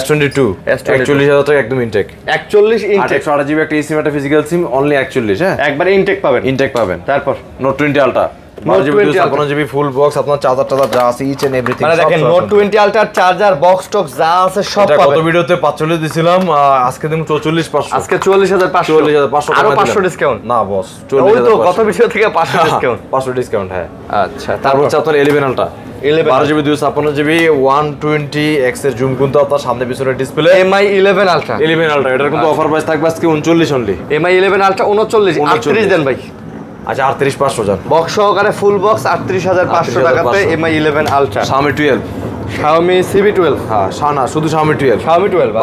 S22 41000 টাকা একদম ইনটেক। 41 ইনটেক 128GB একটা eSIM একটা ফিজিক্যাল সিম অনলি 41। হ্যাঁ, একবারে ইনটেক পাবেন। তারপর Note 20 Ultra 12GB full box আপনার চার্জার যা আছে ইচ এন্ড এভরিথিং। মানে দেখেন Note 20 Ultra চার্জার বক্স টক্স যা আছে সব পাবেন। গত ভিডিওতে 45 দিছিলাম, আজকে দিন 44500। আজকে 44500 আরো 500 ডিসকাউন্ট। না বস, ওই তো গত ভিডিও থেকে 500 ডিসকাউন্ট। 500 ডিসকাউন্ট। হ্যাঁ, আচ্ছা। তারপর হচ্ছে আপনার 11 Ultra 12GB 256GB 120x এর জুম কিন্তু আপনার সামনে পিছনে ডিসপ্লে। MI 11 Ultra এটার কিন্তু অফার প্রাইস থাকবে আজকে 39 অনলি। MI 11 Ultra 39 দেন ভাই। আচ্ছা 38500 জান বক্স সহকারে ফুল বক্স 38500 টাকাতে MI 11 Ultra। Xiaomi 12 Xiaomi CB12। হ্যাঁ, না শুধু Xiaomi 12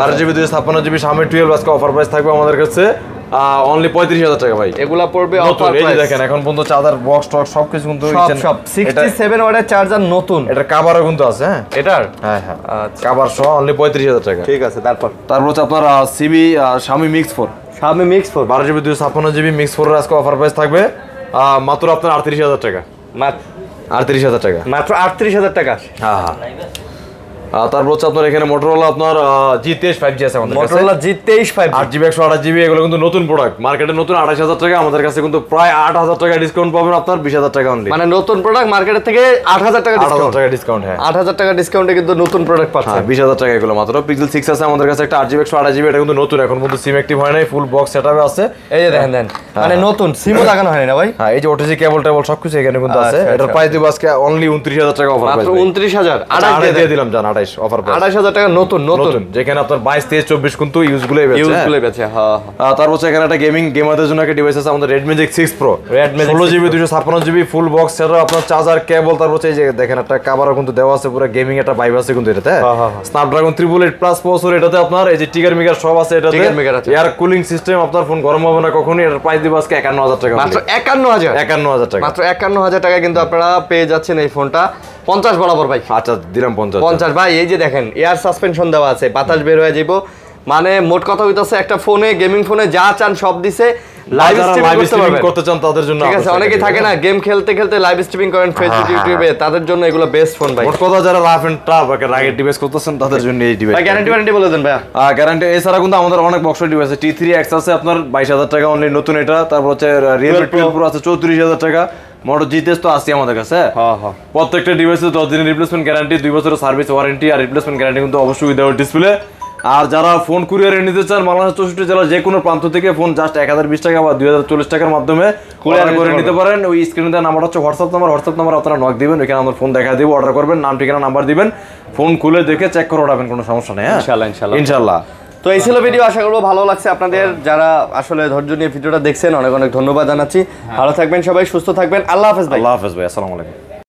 12GB 256GB Xiaomi 12 আজকে অফার প্রাইস থাকবে আমাদের কাছে অনলি 35000 টাকা ভাই। এগুলা পড়বে অফার প্রাইস। এই যে দেখেন এখন পর্যন্ত চার্জার বক্স টক সবকিছু কিন্তু সব 67 ওয়াটের চার্জার নতুন। এটা কভারও কিন্তু আছে। হ্যাঁ এটার হ্যাঁ আচ্ছা, কভার সহ অনলি 35000 টাকা। ঠিক আছে। তারপর হচ্ছে আপনার Xiaomi Mix 4 12GB 256GB Mix 4 এর আজকে অফার প্রাইস থাকবে মাত্র আপনার 38000 টাকা। 38000 টাকা মাত্র 38000 টাকা। হ্যাঁ তারপর হচ্ছে আপনার এখানে মোটরোলা আপনার G23 5G আছে আমাদের কাছে। Motorola G23 5G 8GB 128GB এগুলো কিন্তু নতুন প্রোডাক্ট, মার্কেটে নতুন 28000 টাকা, আমাদের কাছে কিন্তু প্রায় 8000 টাকা ডিসকাউন্ট পাবেন আপনার 20000 টাকা অনলি। মানে নতুন প্রোডাক্ট মার্কেটের থেকে 8000 টাকা ডিসকাউন্ট। 8000 টাকা ডিসকাউন্ট, হ্যাঁ 8000 টাকা ডিসকাউন্টে কিন্তু নতুন প্রোডাক্ট পাচ্ছেন। 20000 টাকা এগুলো মাত্র। Pixel 6 আছে আমাদের কাছে একটা 8GB 128GB, এটা কিন্তু নতুন, এখন পর্যন্ত সিম অ্যাক্টিভ হয় নাই, ফুল বক্স সেটআপে আছে। এই যে দেখেন মানে নতুন সিমও লাগানো হয়নি না ভাই? হ্যাঁ এই যে OTG কেবল টেবল সবকিছু এখানে কিন্তু আছে। এটার প্রাইস দিব আজকে অনলি 29000 টাকা অফার প্রাইস। মাত্র 29000 28 দিয়ে দিলাম জান, 28 অফার প্রাইস। 28000 টাকা নতুন নতুন, যেখানে আপনার 22 23 24 কিন্তু ইউজগুলোই বেচে। ইউজগুলোই বেচে, হ্যাঁ। তারপর হচ্ছে এখানে একটা গেমারদের জন্য একটা ডিভাইস আছে আমাদের Red Magic 6 Pro, 16GB 256GB full box setup, আপনার চার্জার কেবল, তারপর হচ্ছে এই যে দেখেন একটা কভারও কিন্তু দেওয়া আছে, পুরো গেমিং একটা ভাইব আছে কিন্তু এটাতে। Snapdragon 888+ প্রসেসর এটাতে, আপনার এই যে টিগার মিগার সব আছে এটাতে, এয়ার কুলিং সিস্টেম, আপনার ফোন গরম হবে না কখনোই। এটার প্রাইস দিব আজকে 51000 টাকা মাত্র। 51000 টাকা মাত্র 51000 টাকা কিন্তু আপনারা পেয়ে যাচ্ছেন এই ফোনটা 50 বরাবর ভাই। আচ্ছা দিলাম 50 ভাই। এই যে দেখেন এয়ার সাসপেনশন দেওয়া আছে, বাতাস বের হয়ে যাইবো। মানে মোট কথা হইতাছে একটা ফোনে, গেমিং ফোনে যা চান সব দিছে। লাইভ স্ট্রিমিং করতে চান তাদের জন্য, ঠিক আছে। অনেকেই থাকে না গেম খেলতে খেলতে লাইভ স্ট্রিমিং করেন ফেসবুক ইউটিউবে, তাদের জন্য এগুলো বেস্ট ফোন ভাই। মোট কথা যারা রাফ এন্ড টাফ রাগের ডিভাইস করতেছেন তাদের জন্য এই ডিভাইস। ভাই গ্যারান্টি বলে দেন ভাই। গ্যারান্টি এছাড়া কিন্তু আমাদের অনেক বক্সের ডিভাইস আছে। T3X আছে আপনার 22000 টাকা অনলি নতুন এটা। তারপর হচ্ছে Realme 12 Pro আছে 34000 টাকা। মোটো G23 তো আছে আমাদের কাছে। প্রত্যেকটা ডিভাইসে 10 দিনের রিপ্লেসমেন্ট গ্যারান্টি, 2 বছরের সার্ভিস ওয়ারেন্টি, আর রিপ্লেসমেন্ট গ্যারান্টি কিন্তু অবশ্যই উইদাউট ডিসপ্লে। আর যারা ফোন কুরিয়ারে নিতে চান বাংলাদেশ 64 জেলার যে কোনো প্রান্ত থেকে ফোন জাস্ট 1020 টাকা বা 2040 টাকার মাধ্যমে কুরিয়ার করে নিতে পারেন। ওই স্ক্রিনে দেওয়া নাম্বার হচ্ছে হোয়াটসঅ্যাপ নাম্বার আপনারা নক দিবেন, ওইখানে আমার ফোন দেখা দিব, অর্ডার করবেন, নাম ঠিকানা নাম্বার দিবেন, ফোন খুলে দেখে চেক করে ওঠাবেন, কোনো সমস্যা নেই। ইনশাআল্লাহ। তো এই ছিল ভিডিও, আশা করবো ভালো লাগছে আপনাদের। যারা আসলে ধৈর্য নিয়ে ভিডিওটা দেখছেন অনেক অনেক ধন্যবাদ জানাচ্ছি। ভালো থাকবেন সবাই, সুস্থ থাকবেন। আল্লাহ হাফেজ ভাই। আল্লাহ হাফেজ ভাই, আসসালামু আলাইকুম।